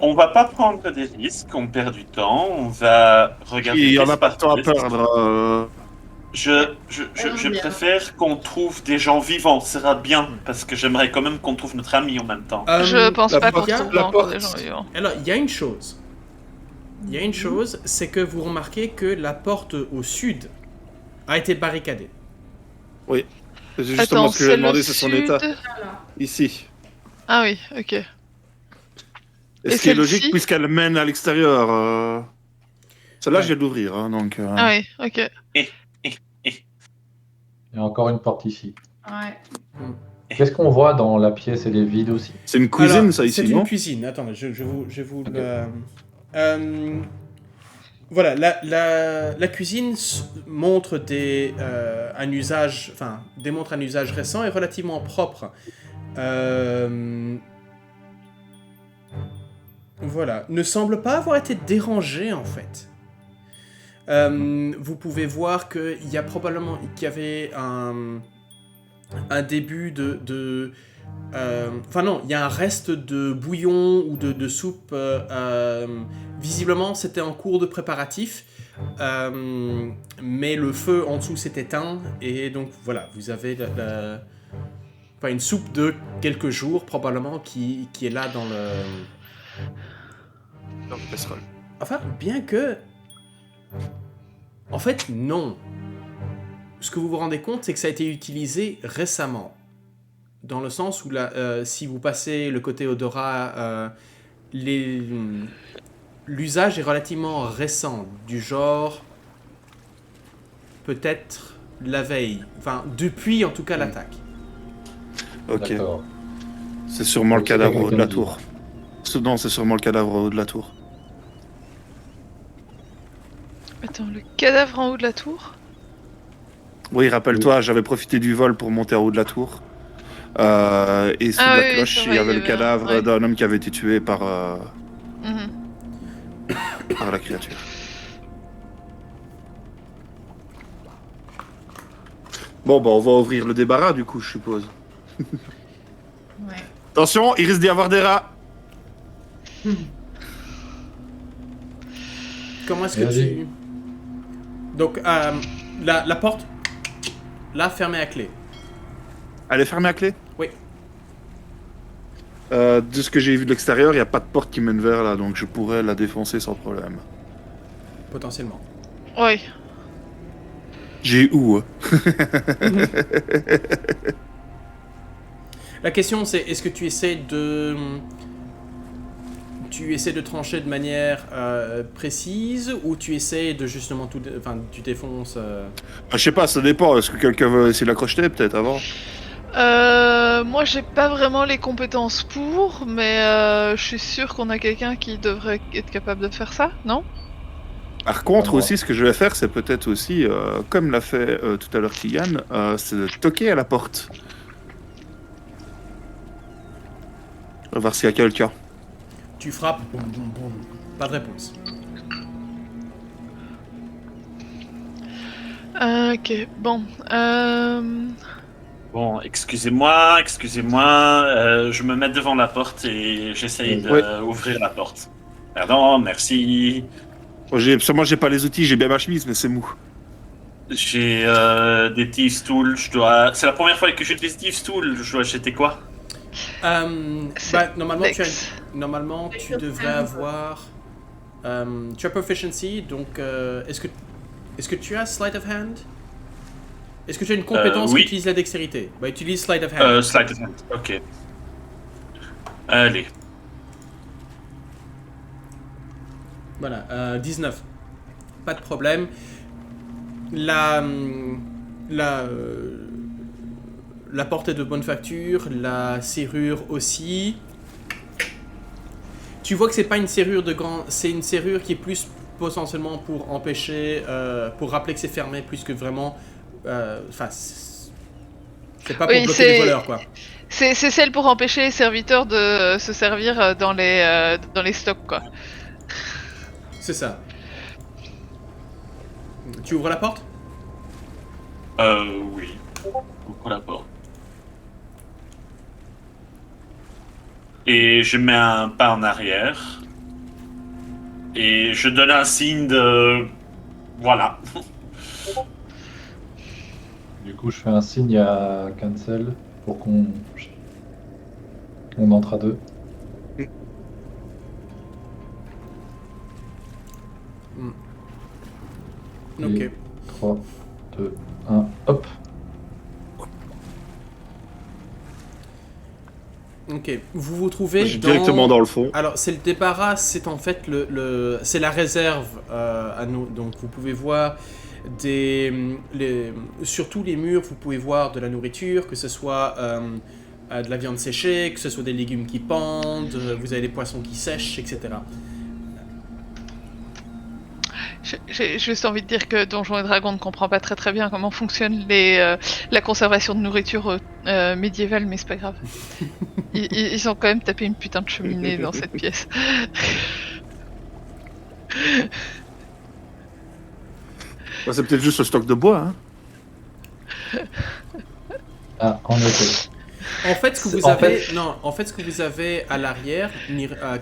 On va pas prendre des risques, on perd du temps, on va regarder. Il y en a l'espace pas de temps à de perdre. Je préfère qu'on trouve des gens vivants, ça sera bien, parce que j'aimerais quand même qu'on trouve notre ami en même temps. Je pense la pas qu'on porte- trouve la encore porte- des gens vivants. Alors, il y a une chose. C'est que vous remarquez que la porte au sud a été barricadée. C'est justement ce que j'ai c'est demandé, le c'est son sud. état. Voilà. Ici. Ah oui, ok. Et Et ce qui est logique celle-ci puisqu'elle mène à l'extérieur. Celle-là, je viens de l'ouvrir, hein, donc. Ah oui, ok. Il y a encore une porte ici. Ouais. Qu'est-ce qu'on voit dans la pièce? Elle est vide aussi. C'est une cuisine, Alors, ça, ici, c'est non une cuisine. Attendez, je vous Ok. voilà, la cuisine montre démontre un usage récent et relativement propre. Voilà, ne semble pas avoir été dérangée en fait. Vous pouvez voir qu'il y avait un début il y a un reste de bouillon ou de soupe. Visiblement, c'était en cours de préparatif, mais le feu en dessous s'est éteint et donc voilà, vous avez Enfin, une soupe de quelques jours, probablement, qui est là dans le... Dans le casserole. Enfin, bien que... En fait, non. Ce que vous vous rendez compte, c'est que ça a été utilisé récemment. Dans le sens où, si vous passez le côté odorat, l'usage est relativement récent. Du genre... Peut-être la veille. Enfin, depuis, en tout cas, l'attaque. Ok. D'accord. C'est sûrement le Donc, cadavre c'est au haut de la quelqu'un tour. Non, c'est sûrement le cadavre au haut de la tour. Attends, le cadavre en haut de la tour? Oui, rappelle-toi, j'avais profité du vol pour monter en haut de la tour. Et sous Ah la oui, cloche, c'est il vrai, y avait il y le avait un- cadavre ouais. d'un homme qui avait été tué par Mhm. la créature. Bon, bah, on va ouvrir le débarras, du coup, je suppose. Ouais. Attention, il risque d'y avoir des rats. Comment est-ce que Vas-y. tu... Donc, la porte, là, fermée à clé. Elle est fermée à clé? Oui. De ce que j'ai vu de l'extérieur, il n'y a pas de porte qui mène vers là, donc je pourrais la défoncer sans problème. Potentiellement. Oui. J'ai où? La question, c'est est-ce que tu essaies de... Tu essaies de trancher de manière précise ou tu essaies de justement tout... Enfin, tu défonces... Je sais pas, ça dépend. Est-ce que quelqu'un veut essayer de la crocheter, peut-être, avant? Moi, j'ai pas vraiment les compétences pour, mais je suis sûr qu'on a quelqu'un qui devrait être capable de faire ça, non? Par contre, Ah, moi. aussi, ce que je vais faire, c'est peut-être aussi, comme l'a fait tout à l'heure Kylian, c'est de toquer à la porte. On va voir s'il y a quelqu'un. Tu frappes, boum, boum, boum. Pas de réponse. Ok, bon. Bon, excusez-moi, je me mets devant la porte et j'essaye Ouais. d'ouvrir la porte. Pardon, merci. Bon, moi, j'ai pas les outils, j'ai bien ma chemise, mais c'est mou. J'ai des Thieves Tools, C'est la première fois que j'utilise Thieves Tools, je dois acheter quoi? C'est Normalement, Dex. Normalement, tu devrais avoir... tu as Proficiency, donc est-ce que tu as Sleight of Hand? Est-ce que tu as une compétence oui. qui utilise la dextérité? Bah, utilise Sleight of Hand. Sleight of hand, ok. Allez. Voilà, 19. Pas de problème. La porte est de bonne facture, la serrure aussi. Tu vois que c'est pas une serrure de grand... C'est une serrure qui est plus potentiellement pour empêcher... pour rappeler que c'est fermé, plus que vraiment... Enfin... c'est pas pour Oui, bloquer les voleurs, quoi. C'est celle pour empêcher les serviteurs de se servir dans les stocks, quoi. C'est ça. Tu ouvres la porte? Oui. Ouvre la porte. Et je mets un pas en arrière. Et je donne un signe de... Voilà. Du coup, je fais un signe à Cancel pour qu'on entre à deux. Ok. Et 3, 2, 1, hop. Ok. Vous vous trouvez Directement dans le fond. Alors, c'est le débarras, c'est en fait c'est la réserve à nous. Donc, vous pouvez voir sur tous les murs, vous pouvez voir de la nourriture, que ce soit de la viande séchée, que ce soit des légumes qui pendent, vous avez des poissons qui sèchent, etc. J'ai juste envie de dire que Donjons et Dragons ne comprend pas très bien comment fonctionne la conservation de nourriture médiévale, mais c'est pas grave. Ils ont quand même tapé une putain de cheminée dans cette pièce. Bah, c'est peut-être juste le stock de bois, hein. Ah, en effet. En fait, ce que vous avez à l'arrière,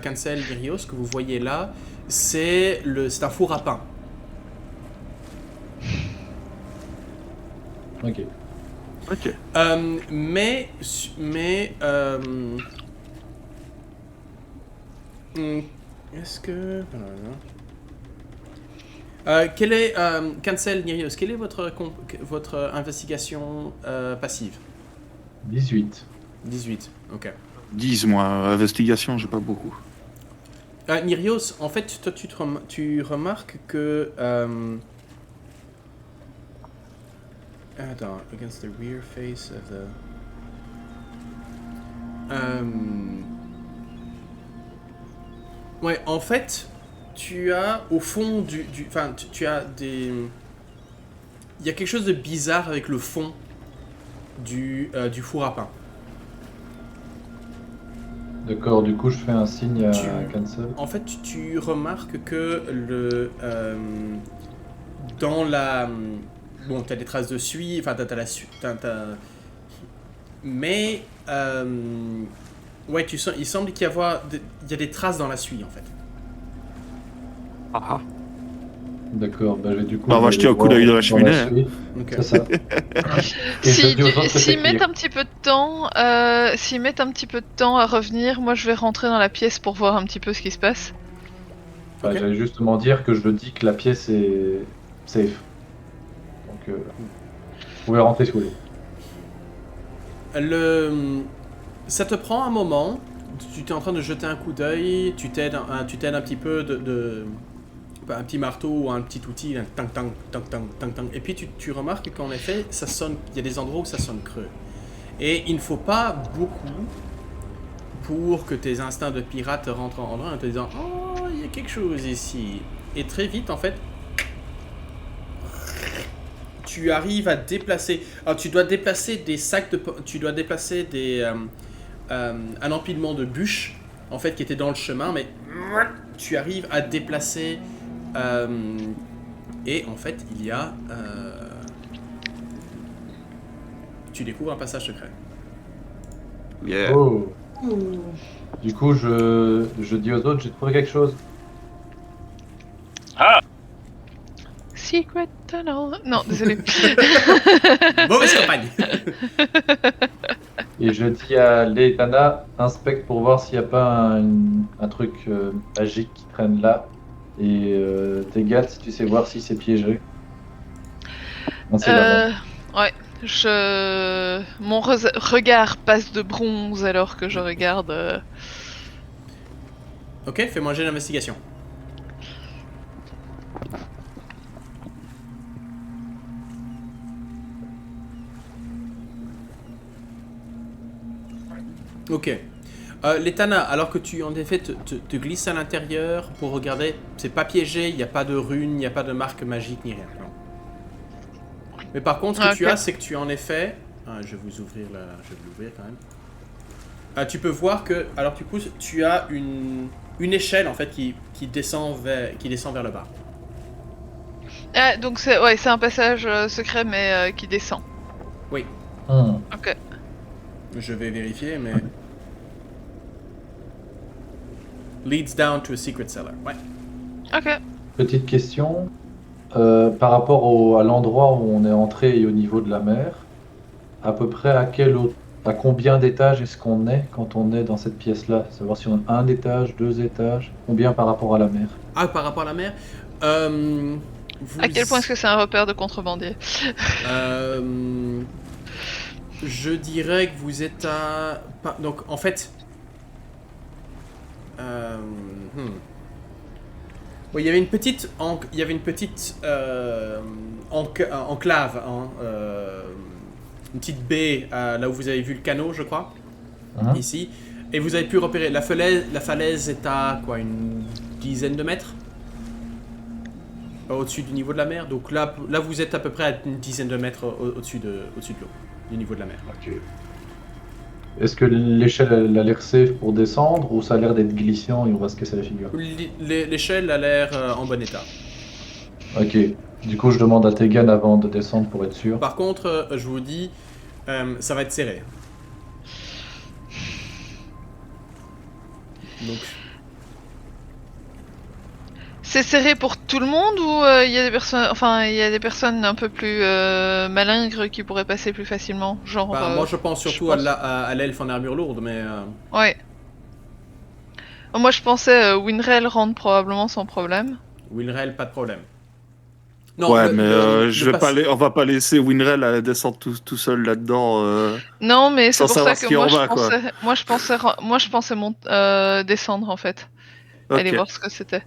Cancel, Myrios, ce que vous voyez là, c'est un four à pain. Ok. Ok. Mais est-ce que quel est Cancel Nirios, quelle est votre investigation passive? 18. 18, ok. 10, moi, investigation, j'ai pas beaucoup. Nirios, en fait, toi, tu remarques que... Attends, against the rear face of the... Ouais, en fait, tu as au fond enfin, tu as des... Il y a quelque chose de bizarre avec le fond du four à pain. D'accord, du coup je fais un signe à Cancel. En fait, tu remarques que dans la... Bon, t'as des traces de suie, enfin t'as la suie... Mais... ouais, il semble qu'il y a des traces dans la suie, en fait. Ah. D'accord, bah j'ai du coup... Bah, on va jeter un coup d'œil dans la cheminée. Ok. C'est ça. Et je dis aux autres que c'est S'ils mettent pire. un petit peu de temps, à revenir, moi je vais rentrer dans la pièce pour voir un petit peu ce qui se passe. Bah, Ok. j'allais justement dire que je dis que la pièce est safe. Donc vous pouvez rentrer si vous voulez. Ça te prend un moment, tu es en train de jeter un coup d'œil, tu t'aides un petit peu un petit marteau ou un petit outil, un tang tang tang tang tang tang, et puis tu remarques qu'en effet, ça sonne, il y a des endroits où ça sonne creux. Et il ne faut pas beaucoup pour que tes instincts de pirate rentrent en jeu en te disant « Oh, il y a quelque chose ici ». Et très vite, en fait, tu arrives à déplacer... Alors, tu dois déplacer des sacs de... Tu dois déplacer un empilement de bûches, en fait, qui étaient dans le chemin, mais tu arrives à déplacer... et en fait, il y a... tu découvres un passage secret. Yeah. Oh. Du coup je dis aux autres, j'ai trouvé quelque chose. Secret tunnel. Non, désolé. Mauvaise campagne. Et je dis à Leitana, inspecte pour voir s'il n'y a pas un truc magique qui traîne là. Et Tegat, si tu sais voir si c'est piégé. On sait jamais. Ouais, mon regard passe de bronze alors que je regarde. Ok, fais-moi un jet d'investigation. Ok. Letana, alors que tu en effet te glisses à l'intérieur pour regarder, c'est pas piégé, il n'y a pas de runes, il n'y a pas de marque magique ni rien. Non. Mais par contre, ce que tu as, c'est que tu en effet... je vais vous ouvrir là, je vais l'ouvrir quand même. Tu peux voir que, alors du coup, tu as une échelle en fait qui descend vers le bas. Ah, donc c'est un passage secret mais qui descend. Oui. Ok. Je vais vérifier, mais... Leads down to a secret cellar. Ouais. Ok. Petite question. Par rapport à l'endroit où on est entré et au niveau de la mer, à peu près à combien d'étages est-ce qu'on est quand on est dans cette pièce-là? Savoir si on a un étage, 2 étages, combien par rapport à la mer? Ah, par rapport à la mer À quel point est-ce que c'est un repère de contrebandier? Je dirais que vous êtes à... Donc, en fait... Oui, il y avait une petite enclave, hein, une petite baie là où vous avez vu le canot, je crois, ici. Et vous avez pu repérer, la falaise est à quoi, une dizaine de mètres au-dessus du niveau de la mer. Donc là vous êtes à peu près à une dizaine de mètres au-dessus de l'eau, du niveau de la mer. Ok. Est-ce que l'échelle elle a l'air safe pour descendre ou ça a l'air d'être glissant et on va se casser la figure? L'échelle a l'air en bon état. Ok. Du coup, je demande à Tegan avant de descendre pour être sûr. Par contre, je vous dis, ça va être serré. Donc... C'est serré pour tout le monde ou il y a des personnes, enfin il y a des personnes un peu plus malingres qui pourraient passer plus facilement, genre. Moi, je pense surtout à l'elfe en armure lourde, mais... Ouais. Moi, je pensais Winrel rentre probablement sans problème. Winrel, pas de problème. Ouais, mais on va pas laisser Winrel descendre tout seul là-dedans. Non, mais c'est sans pour ça savoir que ce qu'il y a en bas, quoi. moi je pensais descendre en fait. Ok. Aller voir ce que c'était.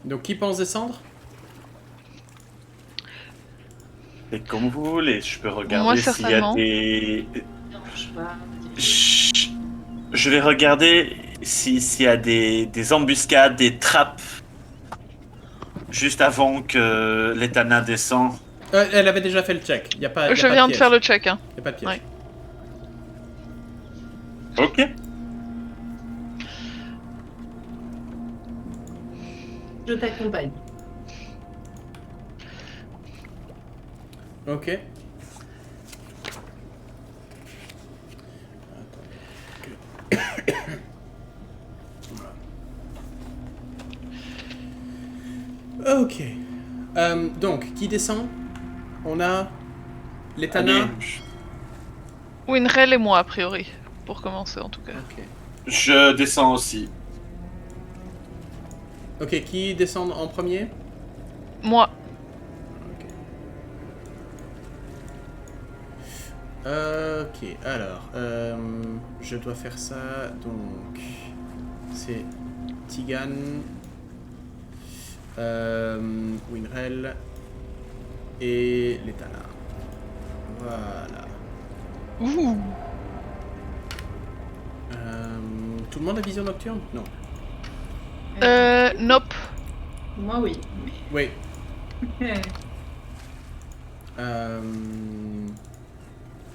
Donc, qui pense descendre? Et comme vous voulez, je peux regarder Moi, s'il y a certainement. des... Non, je vais Chut. Je vais regarder s'il y a des embuscades, des trappes, juste avant que l'Etana descend. Elle avait déjà fait le check. Y a pas, Je viens de faire le check. Hein. Y a pas de piège. Ouais. Ok. Je t'accompagne. Ok. Ok. Donc, qui descend? On a l'Etana. Allez, Winrel et moi, a priori. Pour commencer, en tout cas. Ok. je descends aussi. Ok, qui descend en premier? Moi. Ok, alors, je dois faire ça, donc, c'est Tigan, Winrel et l'Etana. Voilà. Ouh. Tout le monde a vision nocturne? Non. Nope. Moi, oui. Oui.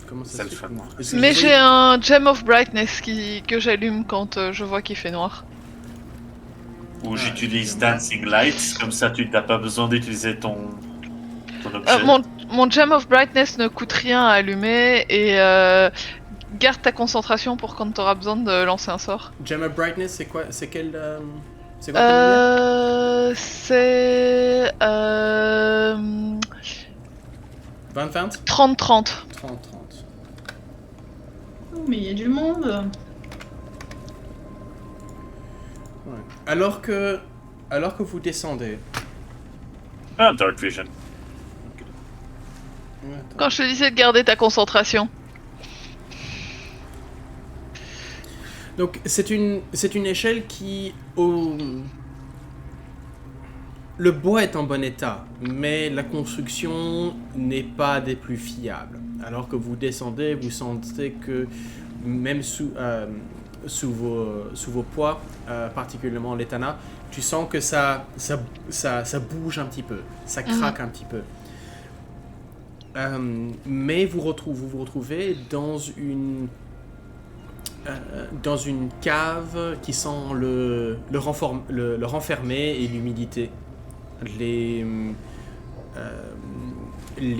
Comment ça Ça se le fait fait, moi. Est-ce que Mais vous j'ai voyez- un Gem of Brightness que j'allume quand je vois qu'il fait noir. Ou Ah, j'utilise évidemment. Dancing Light, comme ça tu n'as pas besoin d'utiliser ton objet. Mon Gem of Brightness ne coûte rien à allumer et garde ta concentration pour quand t'auras besoin de lancer un sort. Gem of Brightness, c'est quoi? C'est quel... c'est quoi comme lumière? C'est 20-20? 30-30. 30-30. Oh, mais il y a du monde. Ouais. Alors que vous descendez... Ah, Dark Vision. Attends. Quand je te disais de garder ta concentration. Donc c'est une échelle qui le bois est en bon état, mais la construction n'est pas des plus fiables. Alors que vous descendez, vous sentez que même sous vos poids, particulièrement l'Etana, tu sens que ça bouge un petit peu, ça craque un petit peu. Mais vous vous retrouvez dans une cave qui sent le renfermé et l'humidité. Les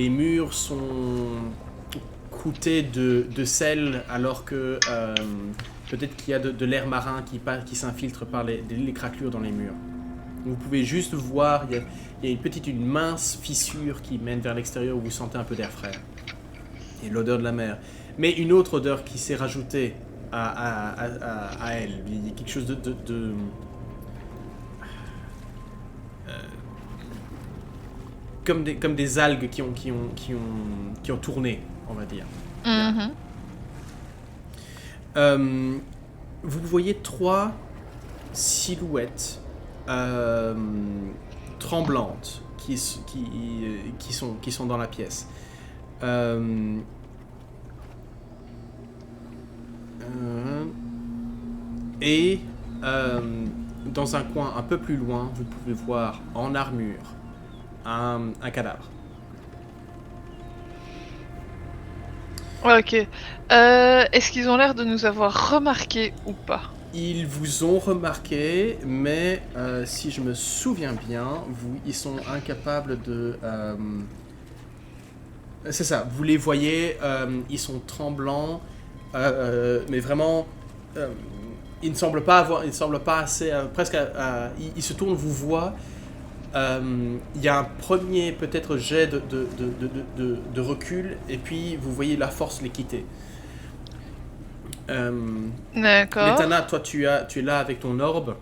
murs sont croûtés de sel, alors que peut-être qu'il y a de l'air marin qui s'infiltre par les craquelures dans les murs. Vous pouvez juste voir, il y a une mince fissure qui mène vers l'extérieur où vous sentez un peu d'air frais. Et l'odeur de la mer. Mais une autre odeur qui s'est rajoutée à elle. Il y a quelque chose comme des algues qui ont tourné, on va dire. Mhm. Vous voyez 3 silhouettes tremblantes qui sont dans la pièce. Et dans un coin un peu plus loin, vous pouvez voir en armure un cadavre. Ok. Est-ce qu'ils ont l'air de nous avoir remarqué ou pas? Ils vous ont remarqué, mais si je me souviens bien, ils sont incapables de... c'est ça, vous les voyez, ils sont tremblants, mais vraiment il ne semble pas assez, presque, il se tourne, vous voit. Il y a un premier peut-être jet de recul, et puis vous voyez la force les quitter. D'accord. Letana, toi tu es là avec ton orbe.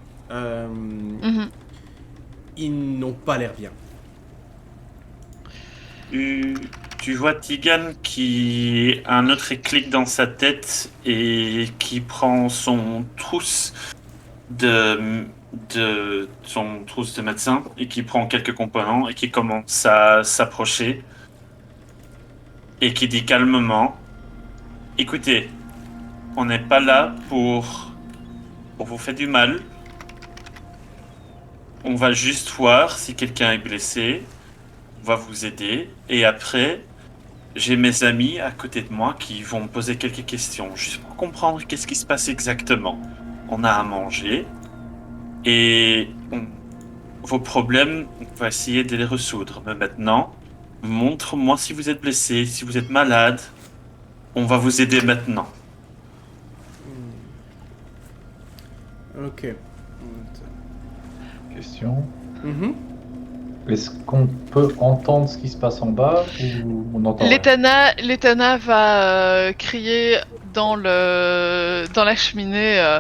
Ils n'ont pas l'air bien. Tu vois Tigan qui a un autre clic dans sa tête et qui prend son trousse de médecin et qui prend quelques components et qui commence à s'approcher et qui dit calmement: écoutez, on n'est pas là pour vous faire du mal. On va juste voir si quelqu'un est blessé. On va vous aider. Et après, j'ai mes amis à côté de moi qui vont me poser quelques questions, juste pour comprendre qu'est-ce qui se passe exactement. On a à manger. Et vos problèmes, on va essayer de les résoudre. Mais maintenant, montre-moi si vous êtes blessé, si vous êtes malade. On va vous aider maintenant. Ok. Question. Est-ce qu'on peut entendre ce qui se passe en bas ou on entend rien? Letana va crier dans la cheminée.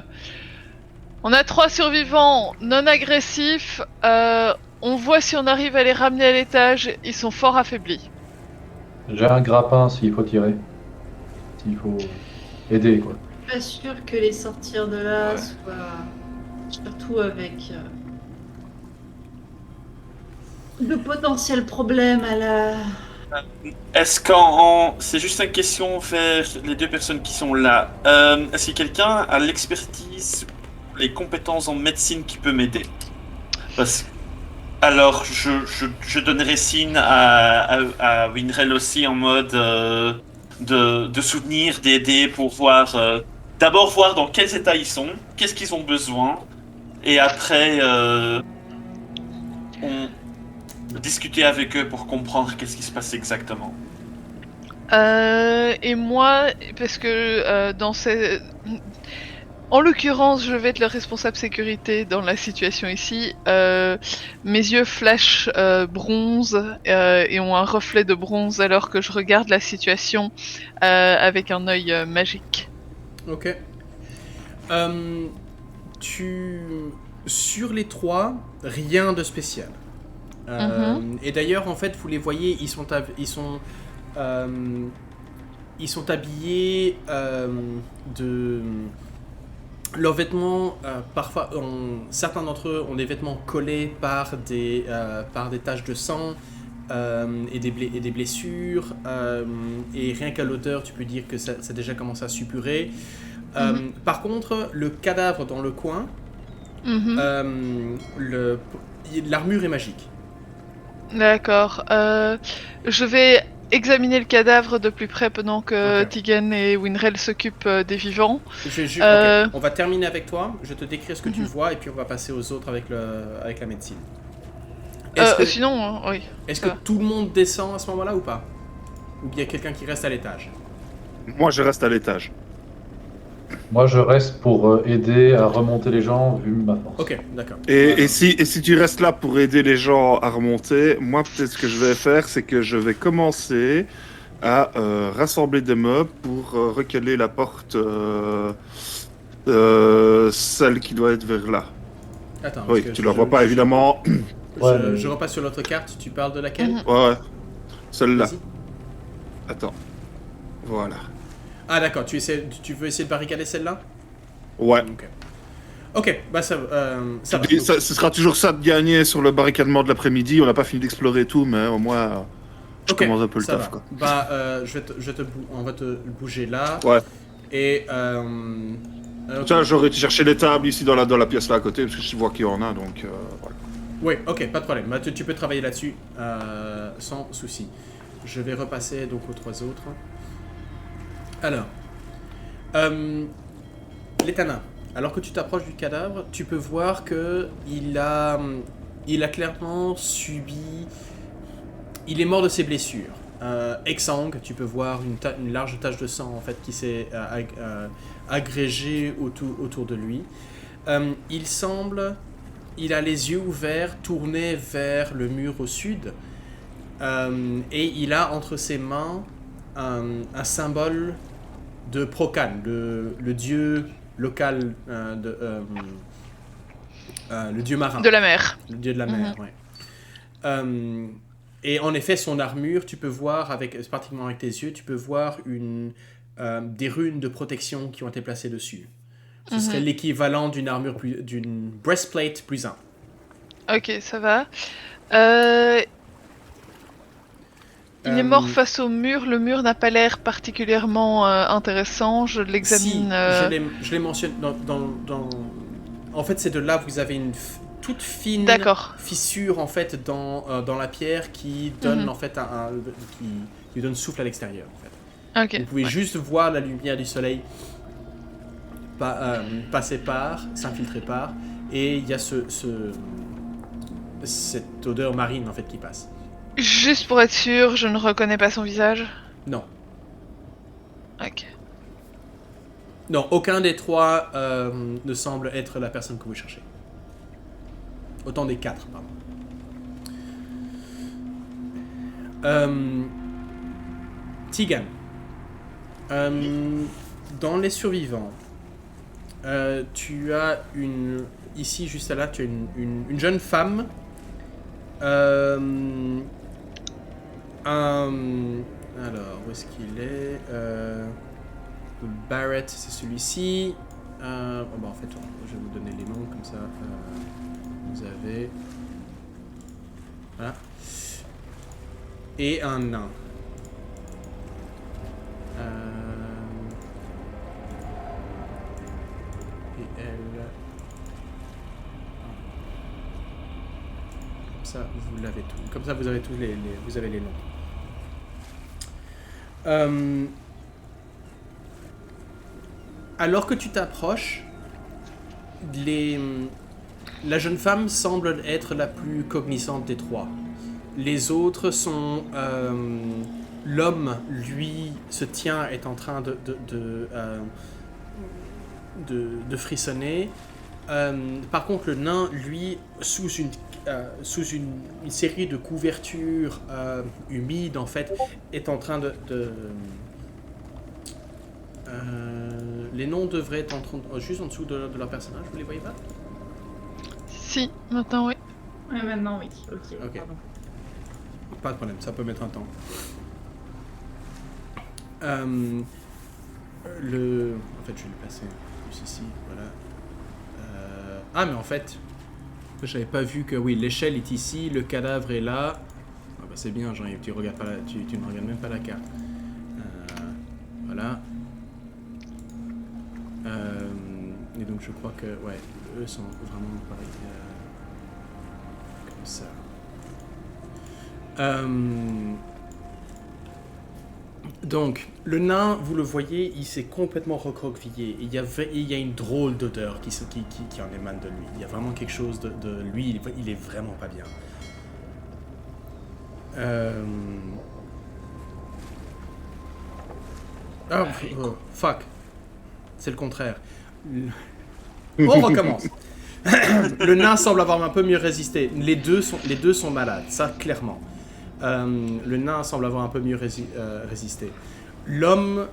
On a 3 survivants non agressifs. On voit si on arrive à les ramener à l'étage. Ils sont fort affaiblis. J'ai un grappin s'il faut tirer. S'il faut aider, quoi. Je suis pas sûre que les sortir de là soit surtout avec de potentiels problèmes à la. Est-ce c'est juste une question vers les 2 personnes qui sont là. Est-ce que quelqu'un a l'expertise, les compétences en médecine qui peut m'aider? Alors, je donnerai signe à Winrel aussi en mode de soutenir, d'aider pour voir. D'abord voir dans quels états ils sont, qu'est-ce qu'ils ont besoin, et après on discuter avec eux pour comprendre qu'est-ce qui se passe exactement. Et moi, parce que en l'occurrence, je vais être le responsable sécurité dans la situation ici. Mes yeux flashent bronze et ont un reflet de bronze alors que je regarde la situation avec un œil magique. Ok. Sur les 3, rien de spécial. Et d'ailleurs, en fait, vous les voyez, ils sont habillés de leurs vêtements. Parfois, certains d'entre eux ont des vêtements collés par des taches de sang et des blessures. Et rien qu'à l'odeur, tu peux dire que ça déjà commencé à suppurer. Par contre, le cadavre dans le coin, l'armure est magique. D'accord. Je vais examiner le cadavre de plus près pendant que Tigan et Winrel s'occupent des vivants. On va terminer avec toi. Je te décris ce que tu vois et puis on va passer aux autres avec la médecine. Sinon, oui. Est-ce que tout le monde descend à ce moment-là ou pas? Ou il y a quelqu'un qui reste à l'étage? Moi, je reste à l'étage. Moi, je reste pour aider à remonter les gens, vu ma force. Ok, d'accord. Et si tu restes là pour aider les gens à remonter, moi, peut-être ce que je vais faire, c'est que je vais commencer à rassembler des meubles pour recaler la porte, celle qui doit être vers là. Attends. Oui, tu la vois pas, évidemment. Je repasse sur l'autre carte. Tu parles de laquelle? Ouais, celle-là. Vas-y. Attends. Voilà. Ah d'accord, tu veux essayer de barricader celle-là? Ouais. Ok, bah ça va. Ce sera toujours ça de gagner sur le barricadement de l'après-midi. On n'a pas fini d'explorer tout, mais au moins, je commence un peu le taf, quoi. Bah, on va te bouger là. Ouais. Et Tiens, j'aurais été chercher les tables ici dans la pièce là à côté, parce que je vois qu'il y en a, donc voilà. Oui, ok, pas de problème. Bah, tu peux travailler là-dessus sans souci. Je vais repasser donc aux 3 autres. Alors, Letana, alors que tu t'approches du cadavre, tu peux voir que il a clairement subi. Il est mort de ses blessures. Exsangue, tu peux voir une large tache de sang en fait qui s'est agrégé autour de lui. Il a les yeux ouverts, tournés vers le mur au sud, et il a entre ses mains un symbole de Procan, le dieu local, le dieu marin. De la mer. Le dieu de la mer, ouais. Et en effet, son armure, tu peux voir, particulièrement avec tes yeux, tu peux voir des runes de protection qui ont été placées dessus. Ce serait l'équivalent d'une armure d'une breastplate plus 1. Ok, ça va. Il est mort face au mur. Le mur n'a pas l'air particulièrement intéressant. Je l'examine. Si, je l'ai mentionné En fait, c'est de là vous avez une toute fine fissure en fait dans la pierre qui donne en fait qui donne souffle à l'extérieur. En fait. Okay. Vous pouvez juste voir la lumière du soleil passer par, s'infiltrer par, et il y a cette odeur marine en fait qui passe. Juste pour être sûr, je ne reconnais pas son visage. Non. Ok. Non, aucun des trois ne semble être la personne que vous cherchez. Autant des 4, pardon. Tegan. Dans les survivants, tu as ici, juste là, tu as une jeune femme. Alors, où est-ce qu'il est, Barrett, c'est celui-ci. En fait, je vais vous donner les noms, comme ça, vous avez... Voilà. Et un nain. Et elle... Comme ça, vous l'avez tout. Comme ça, vous avez tous vous avez les noms. Alors que tu t'approches, la jeune femme semble être la plus cognizante des trois. Les autres sont... l'homme, lui, se tient, est en train de frissonner. Par contre, le nain, lui, sous une série de couvertures humides, en fait, est en train de les noms devraient être juste en dessous de leur personnage, vous les voyez pas? Si, maintenant oui. Ouais, maintenant oui. Ok. Pardon. Pas de problème, ça peut mettre un temps. En fait, je vais le passer plus ici, voilà. Mais en fait, j'avais pas vu que, oui, l'échelle est ici, le cadavre est là. C'est bien, Jean-Yves, tu ne regardes même pas la carte. Voilà. Et donc je crois que, ouais, eux sont vraiment pareils, comme ça. Donc, le nain, vous le voyez, il s'est complètement recroquevillé. Il y a une drôle d'odeur qui en émane de lui. Il y a vraiment quelque chose de lui, il est vraiment pas bien. Oh, fuck. C'est le contraire. On recommence. Le nain semble avoir un peu mieux résisté. Les deux sont malades, ça clairement. Le nain semble avoir un peu mieux résisté. L'homme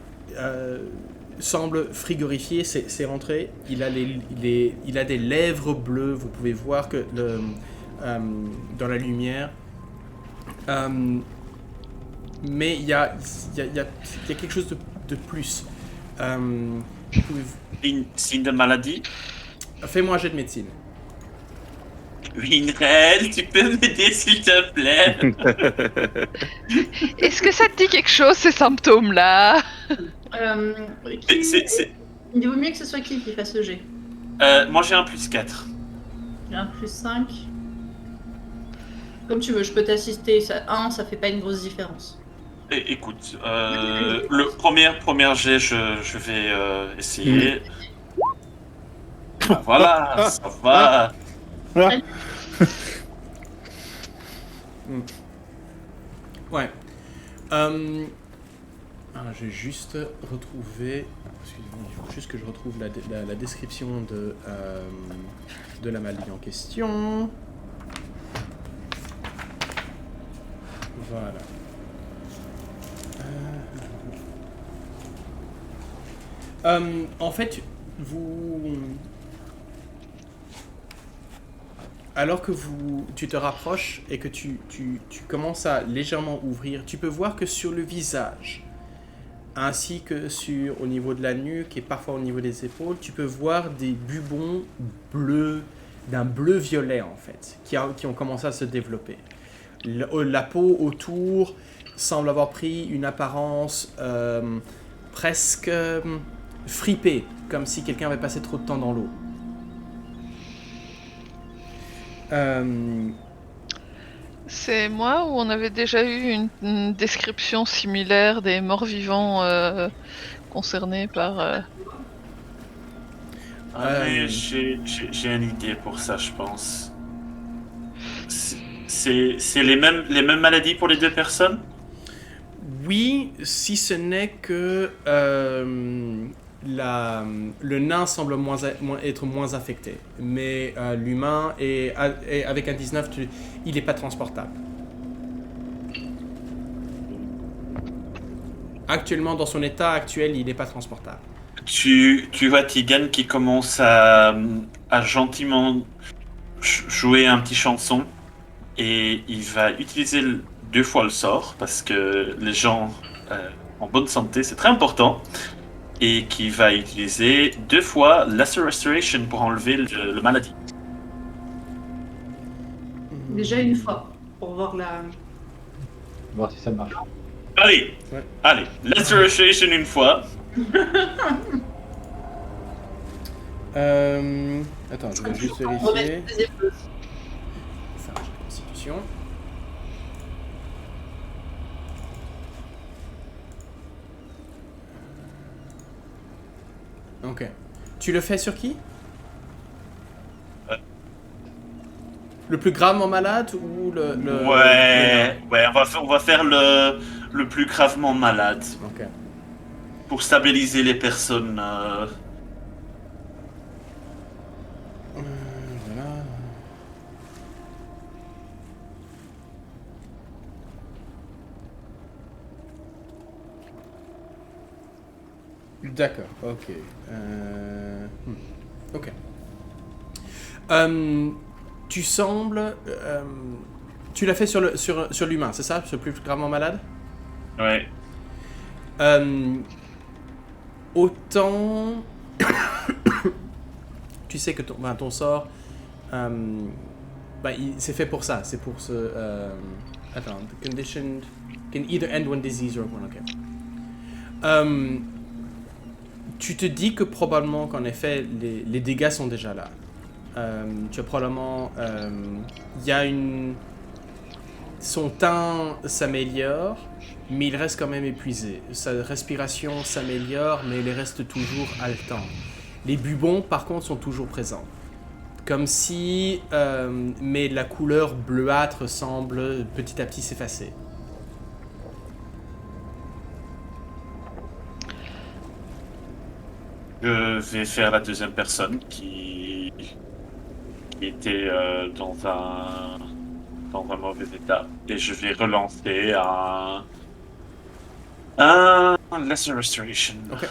semble frigorifié, c'est rentré. Il a des lèvres bleues. Vous pouvez voir que dans la lumière. Mais il y a quelque chose de plus. Signe de maladie. Fais-moi un jet de médecine. Winrel, tu peux m'aider s'il te plaît? Est-ce que ça te dit quelque chose, ces symptômes-là? Il vaut mieux que ce soit qui fasse le jet. Moi j'ai un +4. J'ai un +5. Comme tu veux, je peux t'assister. Ça fait pas une grosse différence. Écoute, le premier jet, je vais essayer. Voilà, ça va. Ouais. Je vais juste retrouver... Excusez-moi, il faut juste que je retrouve la description de la maladie en question. Voilà. En fait, alors que tu te rapproches et que tu commences à légèrement ouvrir, tu peux voir que sur le visage, ainsi que au niveau de la nuque et parfois au niveau des épaules, tu peux voir des bubons bleus, d'un bleu-violet en fait, qui ont commencé à se développer. La peau autour semble avoir pris une apparence presque fripée, comme si quelqu'un avait passé trop de temps dans l'eau. C'est moi ou on avait déjà eu une description similaire des morts-vivants concernés par... Mais j'ai une idée pour ça, je pense. C'est les mêmes maladies pour les deux personnes? Oui, si ce n'est que le nain semble être moins affecté. Mais l'humain, avec un 19, il n'est pas transportable. Actuellement, dans son état actuel, il n'est pas transportable. Tu vois Tegan qui commence à gentiment jouer un petit chanson. Et il va utiliser 2 fois le sort, parce que les gens en bonne santé, c'est très important. Et qui va utiliser 2 fois Lesser Restoration pour enlever le maladie. Déjà une fois, pour voir Voir si ça marche. Allez, Ouais. allez, Lesser Restoration une fois. Attends, je vais juste On remet vérifier. le deuxième jeu. Faire un jet de constitution. Ok. Tu le fais sur qui? Le plus gravement malade ou Ouais, on va faire le plus gravement malade. Ok. Pour stabiliser les personnes. Voilà. D'accord, ok. Ok. Tu sembles... tu l'as fait sur l'humain, c'est ça? Sur le plus gravement malade? Ouais. Autant... tu sais que ton sort... c'est fait pour ça. C'est pour ce... attends. The condition can either end one disease or one... Ok. Tu te dis que probablement qu'en effet les dégâts sont déjà là. Tu as probablement... Il y a une... Son teint s'améliore, mais il reste quand même épuisé. Sa respiration s'améliore, mais il reste toujours haletant. Les bubons, par contre, sont toujours présents. Comme si... mais la couleur bleuâtre semble petit à petit s'effacer. Je vais faire la deuxième personne qui était dans un mauvais état. Et je vais relancer un Lesser Restoration. Ok.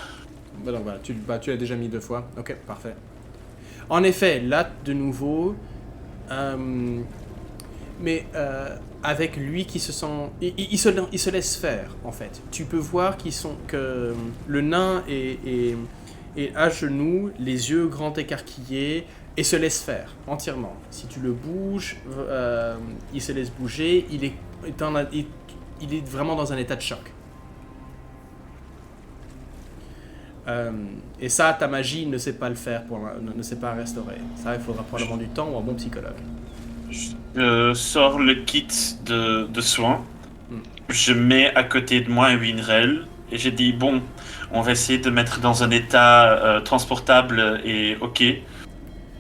Donc voilà, tu l'as déjà mis 2 fois. Ok, parfait. En effet, là, de nouveau... avec lui qui se sent... Il se laisse faire, en fait. Tu peux voir que le nain est à genoux, les yeux grands écarquillés, et se laisse faire entièrement. Si tu le bouges, il se laisse bouger, il est vraiment dans un état de choc. Et ça, ta magie ne sait pas le faire, ne sait pas restaurer. Ça, il faudra probablement du temps ou un bon psychologue. Je sors le kit de soins. Je mets à côté de moi un Winrel. Et j'ai dit, bon, on va essayer de mettre dans un état transportable et ok.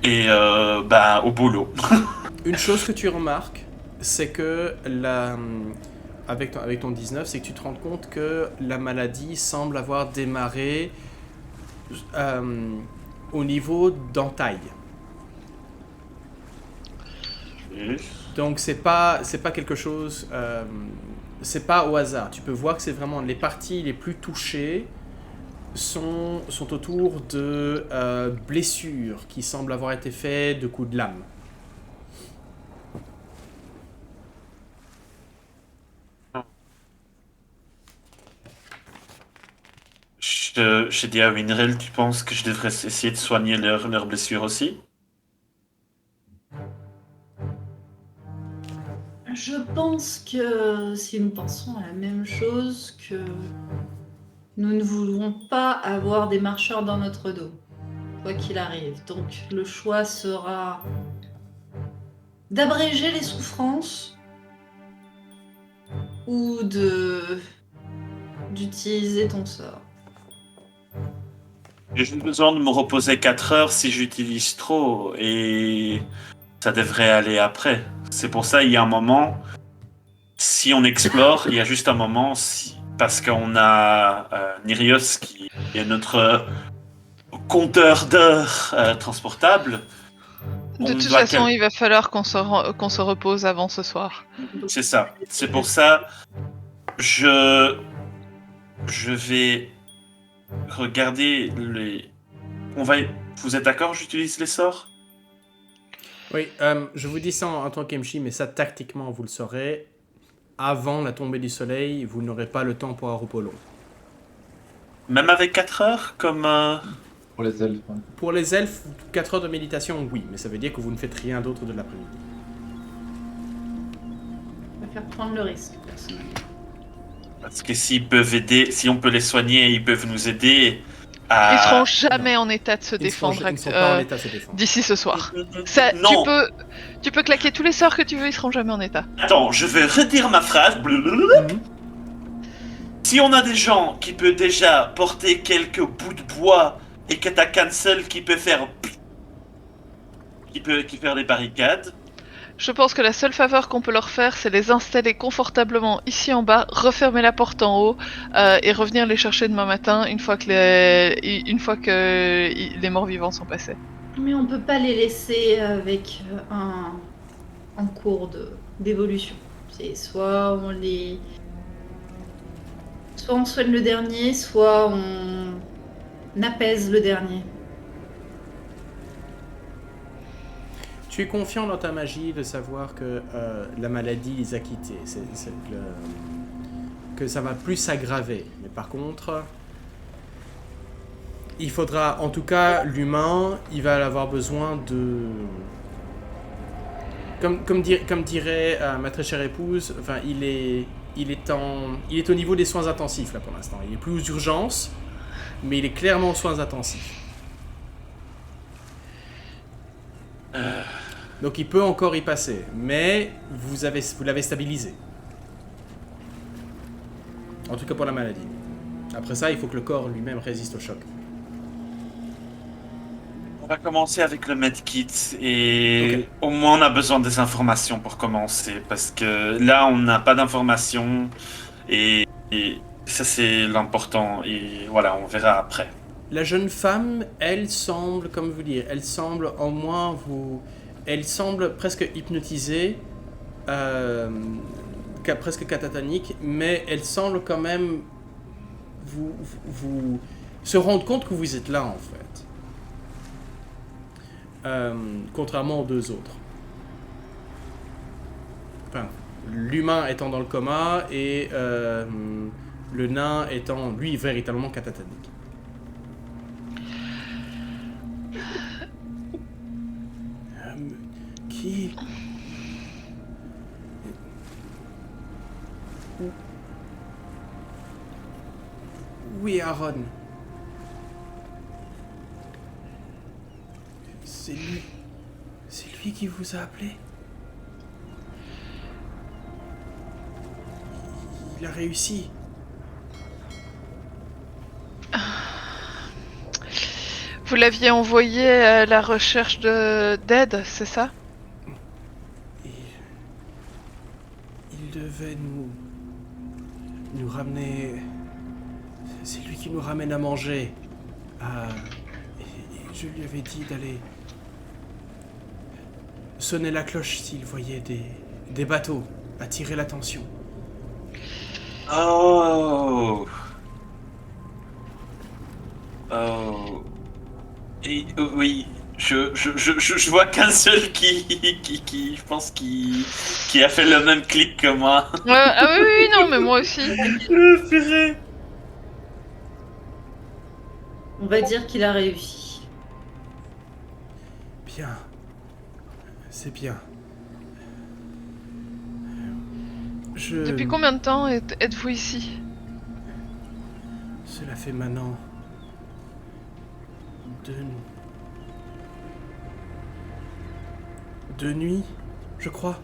Et au boulot. Une chose que tu remarques, c'est que avec ton 19, c'est que tu te rends compte que la maladie semble avoir démarré au niveau d'entaille. Donc c'est pas quelque chose, c'est pas au hasard. Tu peux voir que c'est vraiment les parties les plus touchées sont autour de blessures qui semblent avoir été faites de coups de lame. Je dis à Winrel, tu penses que je devrais essayer de soigner leurs blessures aussi? Je pense que si nous pensons à la même chose, que nous ne voulons pas avoir des marcheurs dans notre dos, quoi qu'il arrive. Donc le choix sera d'abréger les souffrances ou d'utiliser ton sort. J'ai juste besoin de me reposer 4 heures si j'utilise trop, et ça devrait aller après. C'est pour ça, il y a un moment, si on explore, il y a juste un moment, parce qu'on a Nirios qui est notre compteur d'heures transportable. De toute façon, il va falloir qu'on se repose avant ce soir. C'est ça. C'est pour ça, je vais regarder les... Vous êtes d'accord, j'utilise les sorts? Oui, je vous dis ça en tant qu'MJ, mais ça, tactiquement, vous le saurez. Avant la tombée du soleil, vous n'aurez pas le temps pour un repos long. Même avec 4 heures, comme... Pour les elfes. Ouais. Pour les elfes, 4 heures de méditation, oui, mais ça veut dire que vous ne faites rien d'autre de l'après-midi. Je préfère prendre le risque, personnellement. Parce que s'ils peuvent aider, si on peut les soigner, ils peuvent nous aider à... Ils seront jamais en état de se Ils ne défendre sont pas en état de se défendre. d'ici ce soir. Ça, Non. tu peux claquer tous les sorts que tu veux, ils seront jamais en état. Attends, je vais redire ma phrase. Si on a des gens qui peuvent déjà porter quelques bouts de bois et que t'as cancel qui peut faire... qui peut faire des barricades... Je pense que la seule faveur qu'on peut leur faire, c'est les installer confortablement ici en bas, refermer la porte en haut et revenir les chercher demain matin une fois que les morts vivants sont passés. Mais on peut pas les laisser avec un cours d'évolution. C'est soit on soigne le dernier, soit on apaise le dernier. Tu es confiant dans ta magie de savoir que la maladie les a quittés, que ça va plus s'aggraver. Mais par contre, il faudra, en tout cas, l'humain, il va avoir besoin de... Comme dirait ma très chère épouse, enfin, il est au niveau des soins intensifs là pour l'instant. Il est plus aux urgences, mais il est clairement aux soins intensifs. Donc il peut encore y passer, mais vous l'avez stabilisé. En tout cas pour la maladie. Après ça, il faut que le corps lui-même résiste au choc. On va commencer avec le medkit et Ok. au moins on a besoin des informations pour commencer parce que là on n'a pas d'informations et ça c'est l'important et voilà, on verra après. La jeune femme, elle semble, comme vous dire, elle semble au moins elle semble presque hypnotisée, presque catatonique, mais elle semble quand même vous se rendre compte que vous êtes là en fait. Contrairement aux deux autres. Enfin, l'humain étant dans le coma et le nain étant, lui, véritablement catatonique. Qui... Oui, Aaron. C'est lui. C'est lui qui vous a appelé. Il a réussi. Vous l'aviez envoyé à la recherche d'aide, c'est ça? Il devait nous ramener... C'est lui qui nous ramène à manger. Et je lui avais dit d'aller sonner la cloche s'il voyait des bateaux, attirer l'attention. Oh. Oh. Et, oui, je vois qu'un seul qui, je pense, qui a fait le même clic que moi. Ah oui, non, mais moi aussi. Purée. On va dire qu'il a réussi. Bien. C'est bien. Depuis combien de temps êtes-vous ici? Cela fait maintenant... 2 nuits, je crois.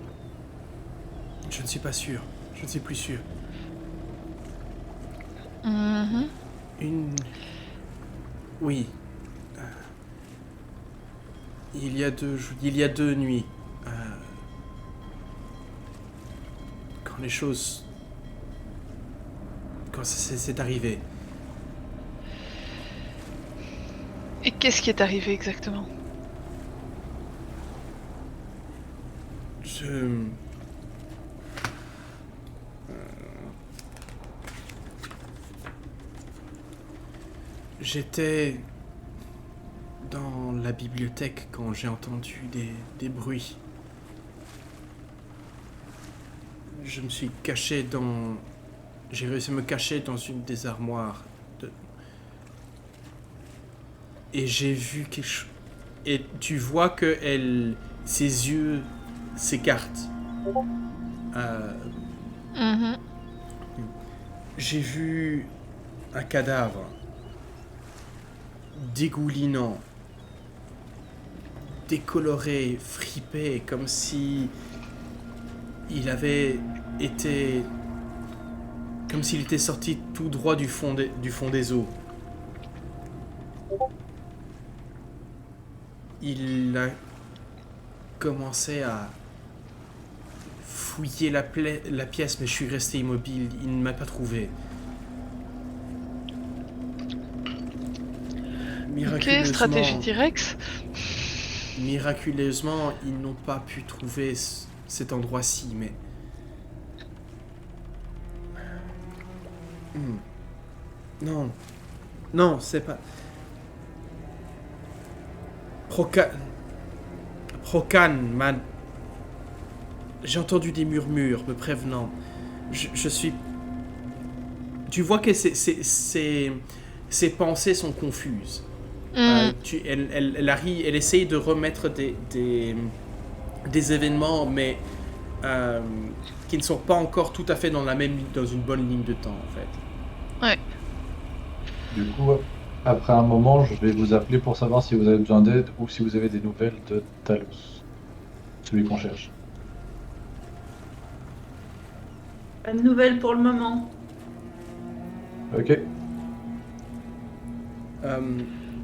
Je ne suis pas sûr. Je ne suis plus sûr. Oui. Il y a 2 nuits. Quand les choses... Quand c'est arrivé. Et qu'est-ce qui est arrivé exactement? J'étais dans la bibliothèque quand j'ai entendu des bruits. Je me suis caché dans... J'ai réussi à me cacher dans une des armoires. Et j'ai vu quelque chose... Et tu vois que ses yeux s'écartent. J'ai vu un cadavre dégoulinant, décoloré, fripé, comme si il avait été... Comme s'il était sorti tout droit du fond des eaux. Il a commencé à fouiller la pièce, mais je suis resté immobile. Il ne m'a pas trouvé. Ok, stratégie T-Rex. Miraculeusement, ils n'ont pas pu trouver cet endroit-ci, mais... Non, c'est pas... Procan m'a... J'ai entendu des murmures me prévenant. Je suis... Tu vois que ses pensées sont confuses. Elle essaye de remettre des événements, mais qui ne sont pas encore tout à fait dans une bonne ligne de temps, en fait. Ouais. Du coup, après un moment, je vais vous appeler pour savoir si vous avez besoin d'aide ou si vous avez des nouvelles de Talos, celui qu'on cherche. Pas de nouvelles pour le moment. Ok.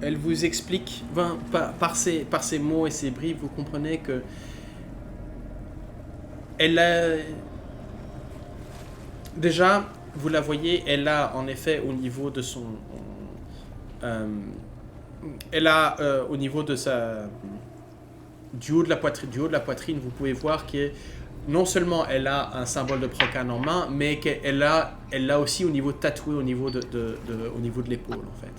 Elle vous explique, par ses mots et ses bribes, vous comprenez que elle a... Déjà, vous la voyez, elle a en effet au niveau de son... au niveau de sa... Du haut de la poitrine, vous pouvez voir que non seulement elle a un symbole de Procan en main, mais qu'elle l'a aussi au niveau tatoué au niveau de l'épaule, en fait.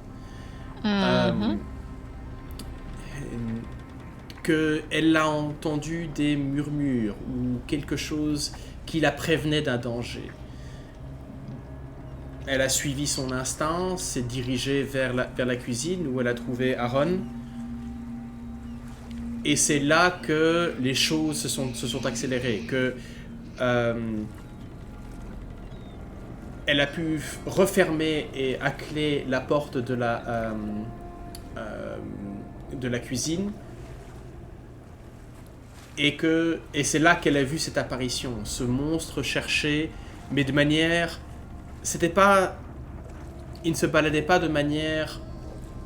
Qu'elle a entendu des murmures ou quelque chose qui la prévenait d'un danger. Elle a suivi son instinct, s'est dirigée vers la cuisine où elle a trouvé Aaron. Et c'est là que les choses se sont accélérées, que elle a pu refermer et à clé la porte de la cuisine. Et c'est là qu'elle a vu cette apparition, ce monstre cherché, mais de manière... Il ne se baladait pas de manière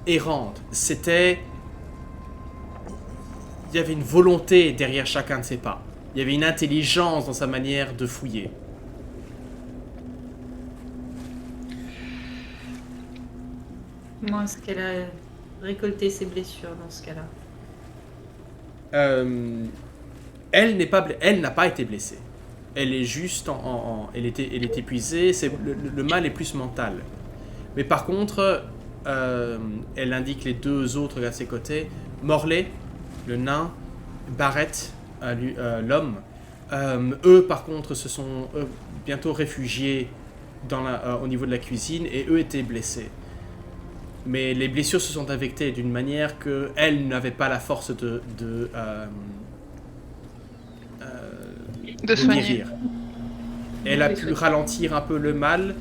errante. Il y avait une volonté derrière chacun de ses pas. Il y avait une intelligence dans sa manière de fouiller. Moi, est-ce qu'elle a récolté ses blessures dans ce cas-là? Elle n'a pas été blessée. Elle est juste elle est épuisée. Le mal est plus mental. Mais par contre, elle indique les deux autres à ses côtés. Morley, le nain, Barrett, l'homme. Eux, par contre, se sont bientôt réfugiés au niveau de la cuisine et eux étaient blessés. Mais les blessures se sont infectées d'une manière qu'elle n'avait pas la force de soigner. guérir. Elle a pu ralentir un peu le mal.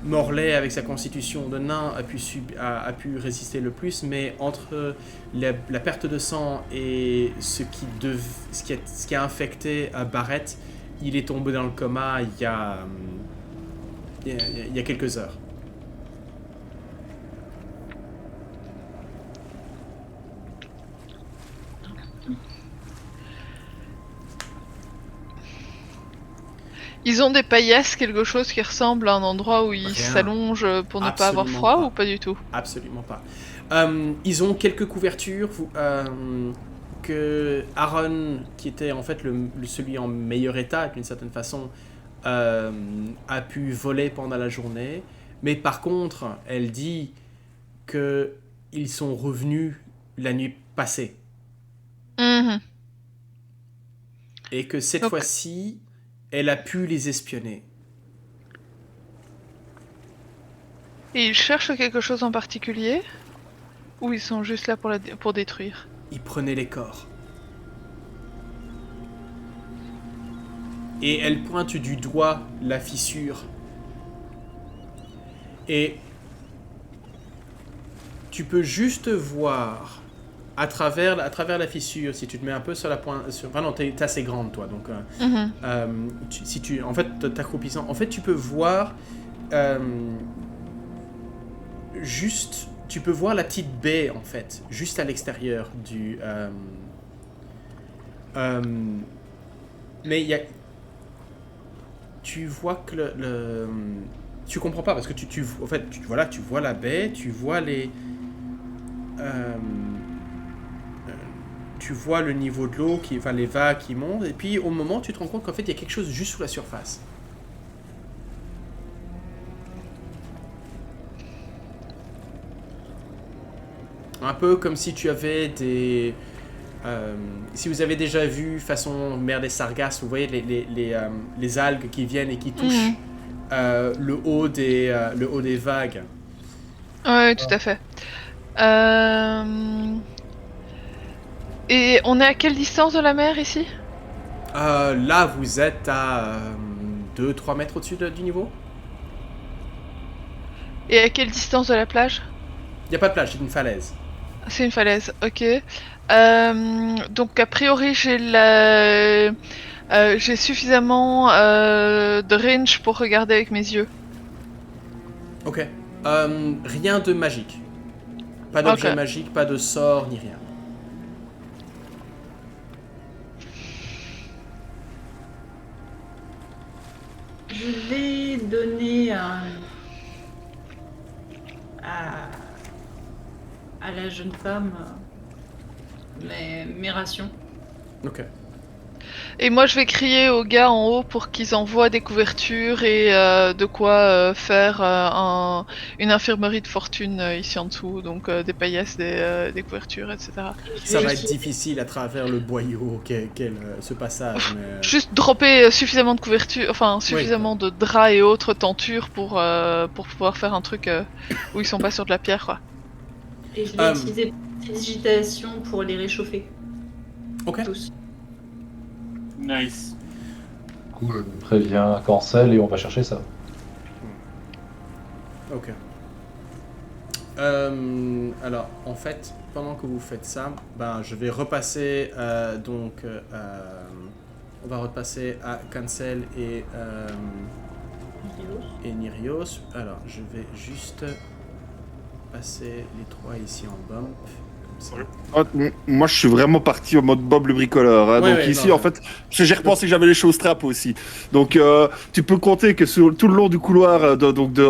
Morlaix, avec sa constitution de nain, a pu résister le plus, mais entre la perte de sang et ce qui a infecté Barrett, il est tombé dans le coma il y a quelques heures. Ils ont des paillasses, quelque chose qui ressemble à un endroit où ils Rien. s'allongent pour ne pas avoir Absolument froid pas. ou pas du tout? Absolument pas. Ils ont quelques couvertures que Aaron, qui était en fait celui en meilleur état d'une certaine façon, a pu voler pendant la journée. Mais par contre, elle dit qu'ils sont revenus la nuit passée. Mhm. Et que cette Donc- fois-ci, elle a pu les espionner. Et ils cherchent quelque chose en particulier? Ou ils sont juste là pour détruire? Ils prenaient les corps. Et elle pointe du doigt la fissure. Et tu peux juste voir à travers la fissure, si tu te mets un peu sur la pointe... Enfin non, t'es assez grande toi, donc... Mhm. En fait, t'accroupissant, en fait, tu peux voir juste, tu peux voir la petite baie en fait, juste à l'extérieur du. Mais il y a, tu vois que tu comprends pas parce que en fait, tu vois la baie, tu vois tu vois le niveau de l'eau, les vagues qui montent, et puis au moment, tu te rends compte qu'en fait, il y a quelque chose juste sous la surface. Un peu comme si tu avais des... si vous avez déjà vu, façon mer des Sargasses, vous voyez les algues qui viennent et qui touchent le haut des vagues. Ouais, tout à fait. Et on est à quelle distance de la mer ici? Là, vous êtes à 2-3 mètres au-dessus du niveau. Et à quelle distance de la plage? Il n'y a pas de plage, c'est une falaise. C'est une falaise, ok. Donc a priori j'ai suffisamment de range pour regarder avec mes yeux. Ok. Rien de magique. Pas d'objet Ok. magique, pas de sort, ni rien. Je vais donner à la jeune femme mes rations. Ok. Et moi je vais crier aux gars en haut pour qu'ils envoient des couvertures et de quoi faire une infirmerie de fortune ici en dessous. Donc des paillasses, des couvertures, etc. Ça va être difficile à travers le boyau ce passage, mais... Juste dropper suffisamment de couverture, enfin suffisamment de draps et autres tentures pour pouvoir faire un truc où ils sont pas sur de la pierre, quoi. Et je vais utiliser digitation pour les réchauffer. Ok. Tous. Nice. Cool, je préviens Cancel et on va chercher ça. Ok. Alors, en fait, pendant que vous faites ça, je vais repasser on va repasser à Cancel et Nirios. Alors, je vais juste passer les trois ici en bump, comme Moi, je suis vraiment parti en mode Bob le bricoleur. Hein. Ouais, Donc ouais, ici, non, en fait, parce que j'ai repensé que j'avais les choses trap aussi. Donc tu peux compter que sur tout le long du couloir,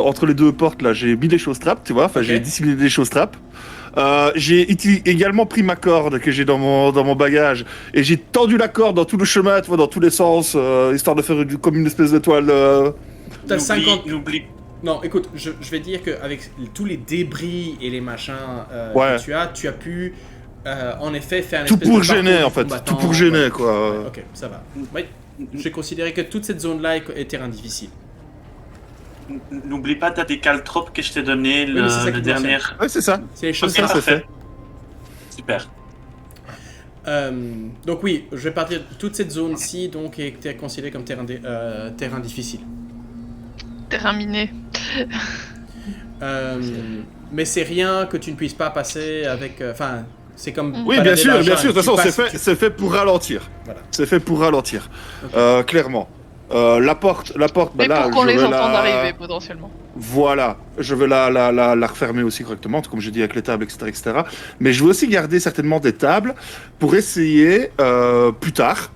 entre les deux portes, là, j'ai mis des choses trap, tu vois. Enfin, Ok. j'ai dissimulé des choses trap. J'ai également pris ma corde que j'ai dans mon bagage et j'ai tendu la corde dans tout le chemin, tu vois, dans tous les sens, histoire de faire comme une espèce de toile. T'as 50... N'oublie Non, écoute, je vais dire qu'avec tous les débris et les machins Ouais. que tu as pu en effet faire un Tout espèce pour de parcours gêner, du en fait. combattant, Tout pour gêner, ouais. quoi. Ouais, ok, ça va. Oui, j'ai considéré que toute cette zone-là est terrain difficile. N'oublie pas ta décaltrope que je t'ai donné mais c'est ça le qui dernier. Ouais, c'est ça. C'est les choses Ça, c'est parfait. fait. Super. donc oui, je vais partir de toute cette zone-ci, donc est considérée comme terrain difficile. Terrain miné. Mais c'est rien que tu ne puisses pas passer avec... Enfin, c'est comme... Oui, balader bien sûr, l'argent. bien sûr. De toute Tu façon, passes- c'est fait pour ralentir. Voilà. C'est fait pour ralentir. Ok. Clairement. La porte, bah Mais là, pour qu'on je les vais entende la- arriver potentiellement. Voilà, je vais la refermer aussi correctement, comme j'ai dit avec les tables, etc., etc. Mais je vais aussi garder certainement des tables pour essayer plus tard.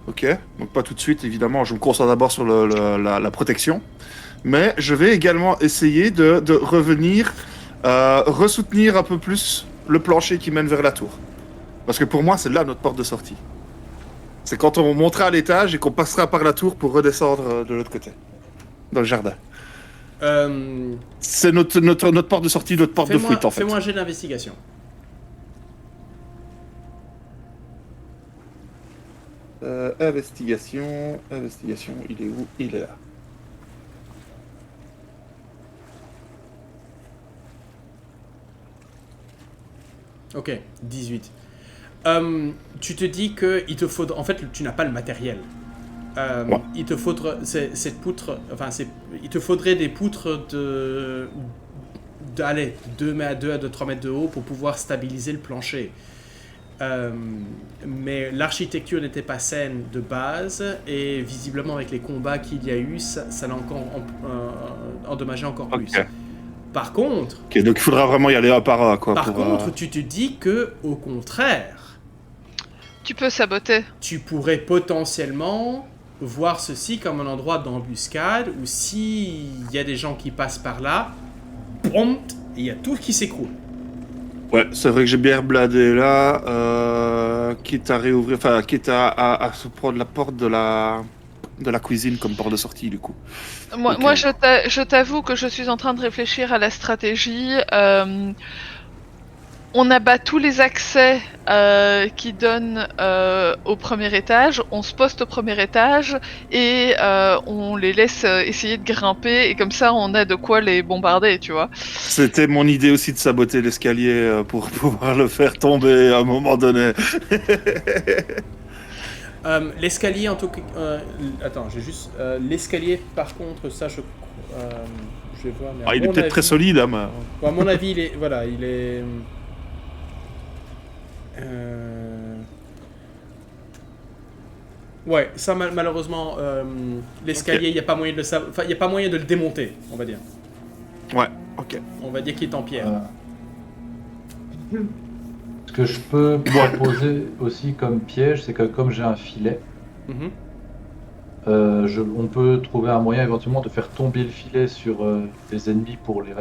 Ok, donc pas tout de suite, évidemment. Je me concentre d'abord sur la protection. Mais je vais également essayer de revenir, ressoutenir un peu plus le plancher qui mène vers la tour. Parce que pour moi, c'est là notre porte de sortie. C'est quand on montera à l'étage et qu'on passera par la tour pour redescendre de l'autre côté, dans le jardin. C'est notre porte de sortie, notre porte de fuite en fait. Fais-moi un jet d'investigation. Investigation, il est où? Il est là. Ok, 18. Tu te dis que il te faudra... En fait, tu n'as pas le matériel. Ouais. Il te faudra cette poutre... Enfin, il te faudrait des poutres allez, 2 à 3 mètres de haut pour pouvoir stabiliser le plancher. Mais l'architecture n'était pas saine de base et visiblement avec les combats qu'il y a eu, ça l'a encore endommagé encore plus. Ok. Par contre, Ok, donc il faudra vraiment y aller un par un, quoi. par pour, contre, tu te dis que au contraire, Tu peux saboter. tu pourrais potentiellement voir ceci comme un endroit d'embuscade où s'il y a des gens qui passent par là, prompt, il y a tout qui s'écroule. Ouais, c'est vrai que j'ai bien bladé là, quitte à réouvrir, enfin, quitte à se prendre la porte de la cuisine comme porte de sortie, du coup. Moi, Ok. moi je t'avoue que je suis en train de réfléchir à la stratégie. On abat tous les accès qui donnent au premier étage, on se poste au premier étage et on les laisse essayer de grimper et comme ça on a de quoi les bombarder, tu vois. C'était mon idée aussi de saboter l'escalier pour pouvoir le faire tomber à un moment donné. L'escalier en tout cas... attends, j'ai juste... l'escalier par contre, ça je vais voir... Mais à Ah, il est mon peut-être très avis- solide, hein, mais... Bon, à mon avis, il est... Voilà, il est... Ouais, ça malheureusement, l'escalier, il n'y a pas moyen de le enfin, il y a pas moyen de le démonter, on va dire. Ouais, ok. On va dire qu'il est en pierre. Ce que je peux proposer aussi comme piège, c'est que comme j'ai un filet, Mhm. on peut trouver un moyen éventuellement de faire tomber le filet sur des ennemis pour les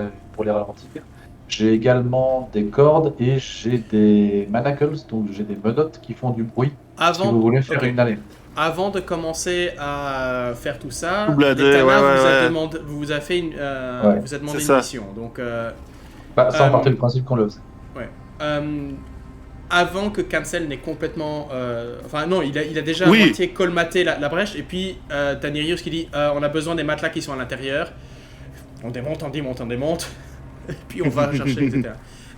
ralentir. J'ai également des cordes et j'ai des manacles, donc j'ai des menottes qui font du bruit. Si vous voulez faire ok. une alerte. Avant de commencer à faire tout ça, Tout blader, Letana ouais, vous, a ouais. demandé, vous a fait une, Ouais. vous a demandé C'est une ça. mission. Donc, Bah, ça, on Euh, partait du principe qu'on le faisait. avant que Cancel n'ait complètement... enfin non, il a déjà Oui. à moitié colmaté la brèche. Et puis, t'as Nirius qui dit, on a besoin des matelas qui sont à l'intérieur. On démonte, on démonte, on démonte. Et puis on va chercher, etc.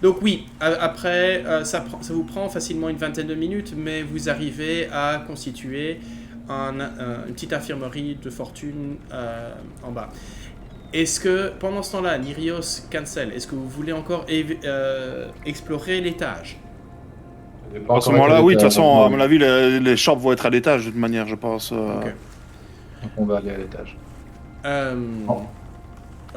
Donc oui, après, ça vous prend facilement une vingtaine de minutes, mais vous arrivez à constituer une petite infirmerie de fortune en bas. Est-ce que, pendant ce temps-là, Nirios, Cancel, est-ce que vous voulez encore explorer l'étage? À ce moment-là, oui, de toute façon, à mon avis, les chambres vont être à l'étage, de toute manière, je pense. Ok. Donc on va aller à l'étage.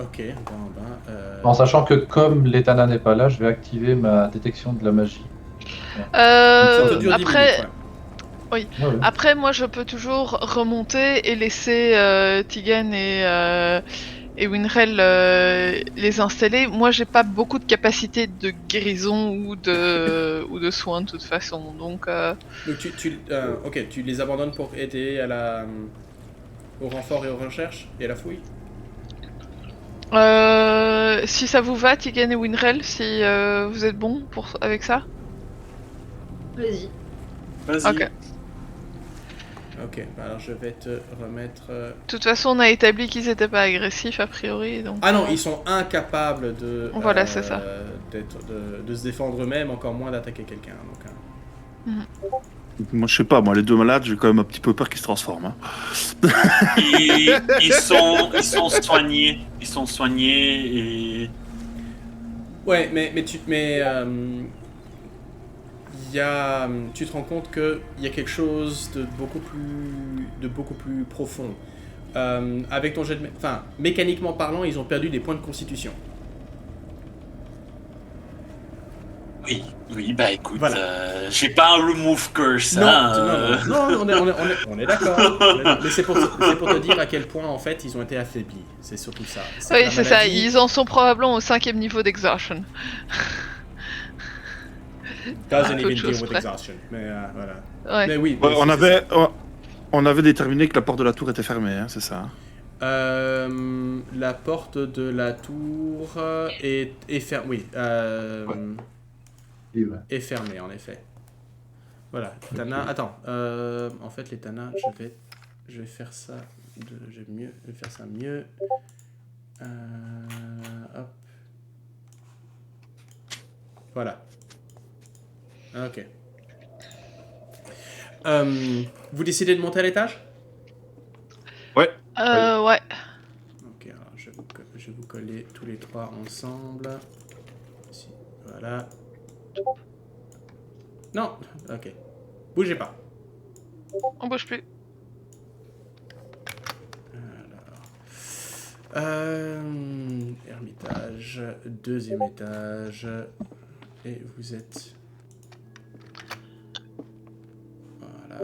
Ok, en bas. En sachant que comme l'Etana n'est pas là, je vais activer ma détection de la magie Ça te dure 10 Après, minutes, ouais. Ouais, ouais. après, moi, je peux toujours remonter et laisser Tigan et Winrel les installer. Moi, j'ai pas beaucoup de capacité de guérison ou de soins de toute façon, donc. Donc ok, tu les abandonnes pour aider au renfort et aux recherches et à la fouille. Si ça vous va, Tigan et Winrel, si vous êtes bons avec ça. Vas-y. Vas-y. Ok. Ok, bah alors je vais te remettre... De toute façon, on a établi qu'ils étaient pas agressifs a priori, donc. Ah non, ils sont incapables de... Voilà, c'est ça. De se défendre eux-mêmes, encore moins d'attaquer quelqu'un. Donc, Moi, je sais pas, moi, les deux malades, j'ai quand même un petit peu peur qu'ils se transforment. Hein. Ils sont soignés. Ils sont soignés et. Ouais, tu te rends compte qu'il y a quelque chose de beaucoup plus profond. Avec ton jet de... Enfin, mécaniquement parlant, ils ont perdu des points de constitution. Oui, bah écoute, Voilà. j'ai pas un remove curse. Non, hein, non, on est d'accord. Mais c'est pour te dire à quel point, en fait, ils ont été affaiblis. C'est surtout ça. Oui, La c'est ça. maladie- Ils en sont probablement au 5e niveau d'exhaustion. Doesn't peu even de choses deal with près. exhaustion. Mais voilà. Ouais. Mais oui. Ouais, mais on avait déterminé que la porte de la tour était fermée, hein, c'est ça. la porte de la tour est fermée. Oui. Oui, ouais. Est fermée, en effet. Voilà. Tana. Attends. En fait, les Tana, je vais faire ça. Je vais faire ça mieux. Hop. Voilà. Ok. Vous décidez de monter à l'étage? Ouais. Ouais. Ok, alors je vais vous coller tous les trois ensemble. Ici, voilà. Non, ok. Bougez pas. On bouge plus. Ermitage, deuxième étage. Et vous êtes... Voilà.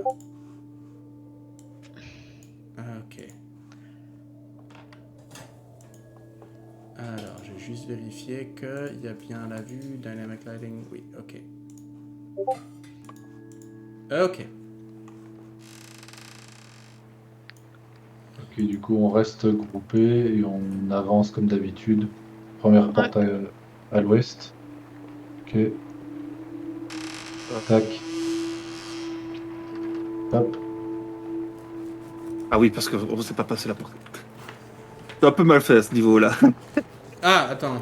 Ok. Alors, je vais juste vérifier qu'il y a bien la vue. Dynamic lighting, oui, ok. Ok. Ok, du coup, on reste groupé et on avance comme d'habitude. Première porte à l'ouest. Ok. Tac. Hop. Ah oui, parce qu'on ne sait pas passer la porte. C'est un peu mal fait à ce niveau-là. Ah, attends.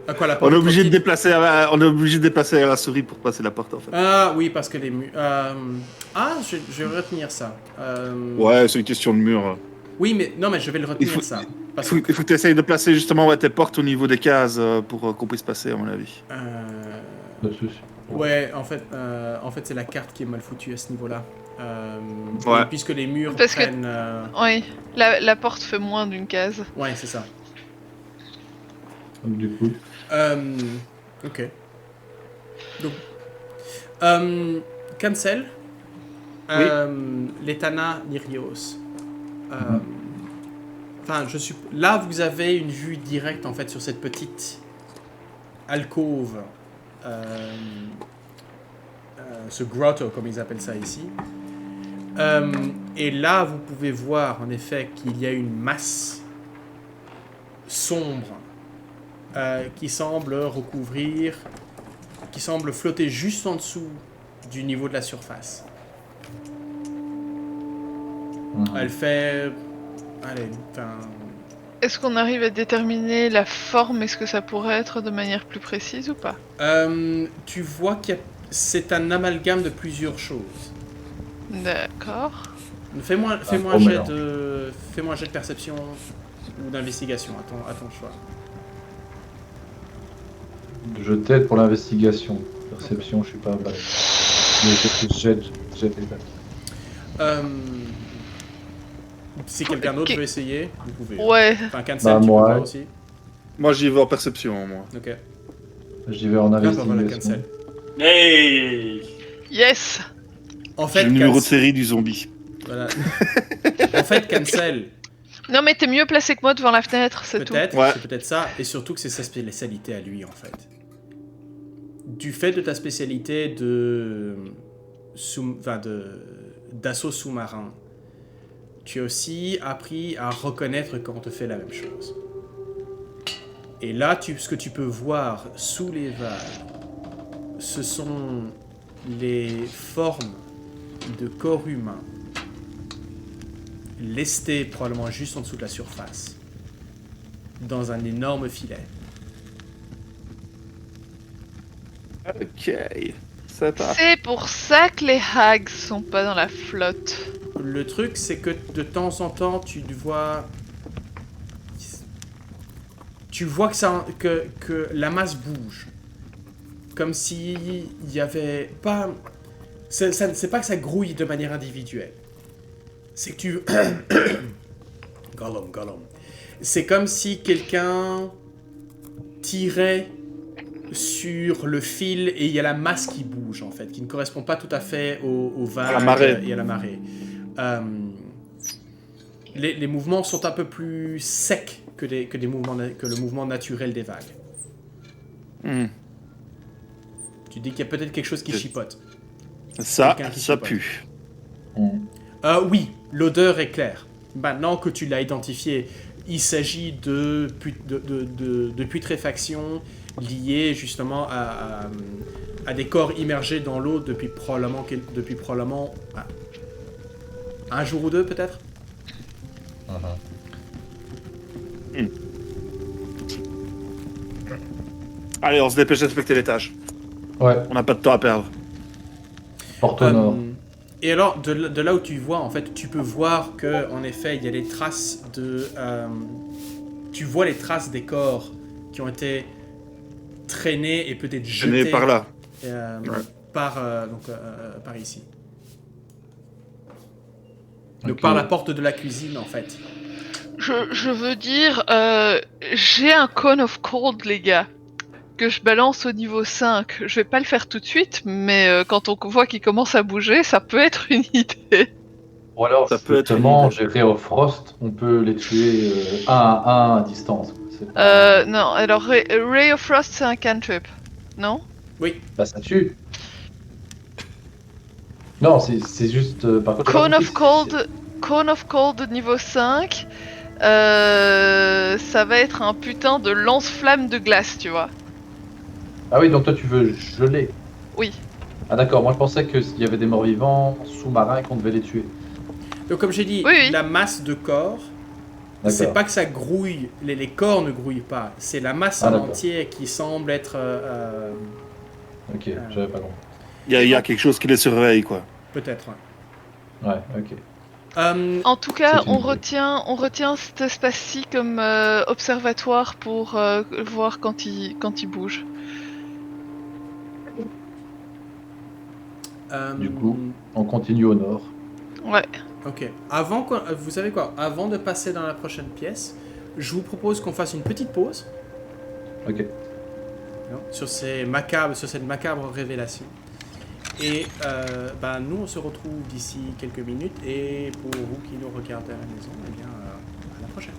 À quoi la On porte est obligé de petite déplacer la souris pour passer la porte en fait. Ah oui, parce que les murs... je vais retenir ça. Ouais, c'est une question de mur. Oui, mais non, mais je vais le retenir Il faut- ça. Parce Il faut que tu essayes de placer justement tes portes au niveau des cases pour qu'on puisse passer, à mon avis. Pas de souci. Ouais, en fait c'est la carte qui est mal foutue à ce niveau-là. Ouais. Et puisque les murs Parce que- prennent... Oui. La porte fait moins d'une case. Ouais, c'est ça. Donc, du coup, Ok. Donc, cancel. Les Tana Nirios. Enfin, là, vous avez une vue directe en fait sur cette petite alcôve, ce grotto comme ils appellent ça ici. Et là, vous pouvez voir en effet qu'il y a une masse sombre qui semble flotter juste en dessous du niveau de la surface. Elle fait... Allez, enfin... Est-ce qu'on arrive à déterminer la forme? Est-ce que ça pourrait être de manière plus précise ou pas? Tu vois c'est un amalgame de plusieurs choses. D'accord. Fais-moi gros un jet mélange. fais-moi un jet de perception ou d'investigation à ton choix. je t'aide pour l'investigation. Perception, je suis pas balèze. Mais j'ai plus jet des dates. Si quelqu'un d'autre Ok. veut essayer, vous pouvez. Ouais. Enfin, cancel, Bah, tu moi, peux pas ouais. aussi. Moi, j'y vais en perception, moi. Ok. J'y vais en Voilà, investigation. cancel. Hey! Yes. En C'est fait, le numéro de Cancel- série du zombie. voilà. En fait, Cancel, Non mais t'es mieux placé que moi devant la fenêtre, c'est tout. peut-être, Ouais. c'est peut-être ça, et surtout que c'est sa spécialité à lui, en fait. Du fait de ta spécialité d'assaut sous-marin, tu as aussi appris à reconnaître quand on te fait la même chose. Et là, ce que tu peux voir sous les vagues, ce sont les formes de corps humains lestés probablement juste en dessous de la surface, dans un énorme filet. Ok. Ça part. C'est pour ça que les hags sont pas dans la flotte. Le truc, c'est que de temps en temps, tu vois que la masse bouge. Comme s'il y avait pas... C'est pas que ça grouille de manière individuelle. C'est que tu... Gollum. C'est comme si quelqu'un tirait sur le fil et il y a la masse qui bouge, en fait, qui ne correspond pas tout à fait aux vagues À la marée. et à la marée. Les mouvements sont un peu plus secs que le mouvement naturel des vagues. Hmm. Tu dis qu'il y a peut-être quelque chose qui chipote. Ça Quelqu'un qui chipote. pue. Oui, l'odeur est claire. Maintenant que tu l'as identifié, il s'agit de putréfaction liée justement à des corps immergés dans l'eau depuis probablement un jour ou deux peut-être. Allez, on se dépêche d'inspecter l'étage. Ouais, On n'a pas de temps à perdre. porte au nord. Et alors, de là où tu vois, en fait, tu peux voir que, en effet, il y a des traces de... tu vois les traces des corps qui ont été traînés et peut-être jetés Venez par là. par ici. Donc Ok. par la porte de la cuisine, en fait. Je veux dire, j'ai un cone of cold, les gars, que je balance au niveau 5. Je vais pas le faire tout de suite, mais quand on voit qu'il commence à bouger, ça peut être une idée. Ou alors, Ça peut être justement, une j'ai Ray of Frost, on peut les tuer un à un à distance. C'est pas- Non, alors Ray of Frost, c'est un cantrip, non? Bah, ça tue. Non, c'est juste. Par contre, j'ai Cone pas of compris si Cold, Cone of Cold niveau 5, ça va être un putain de lance-flamme de glace, tu vois. Ah oui, donc toi tu veux geler. Oui. Ah d'accord, moi je pensais qu'il y avait des morts-vivants sous-marins et qu'on devait les tuer. Donc comme j'ai dit, Oui. la masse de corps, c'est D'accord. pas que ça grouille, les corps ne grouillent pas, c'est la masse Ah, en d'accord. entier qui semble être... Ok, j'avais pas compris. Il y a quelque chose qui les surveille, quoi. peut-être, ouais. Ouais, ok. En tout cas, C'est une on idée. retient cet espace-ci comme observatoire pour voir quand il bouge. Du coup. On continue au nord. Ouais. Ok. Vous savez quoi? Avant de passer dans la prochaine pièce, je vous propose qu'on fasse une petite pause Ok. sur cette macabre révélation. Et nous, on se retrouve d'ici quelques minutes. Et pour vous qui nous regardez à la maison, à la prochaine.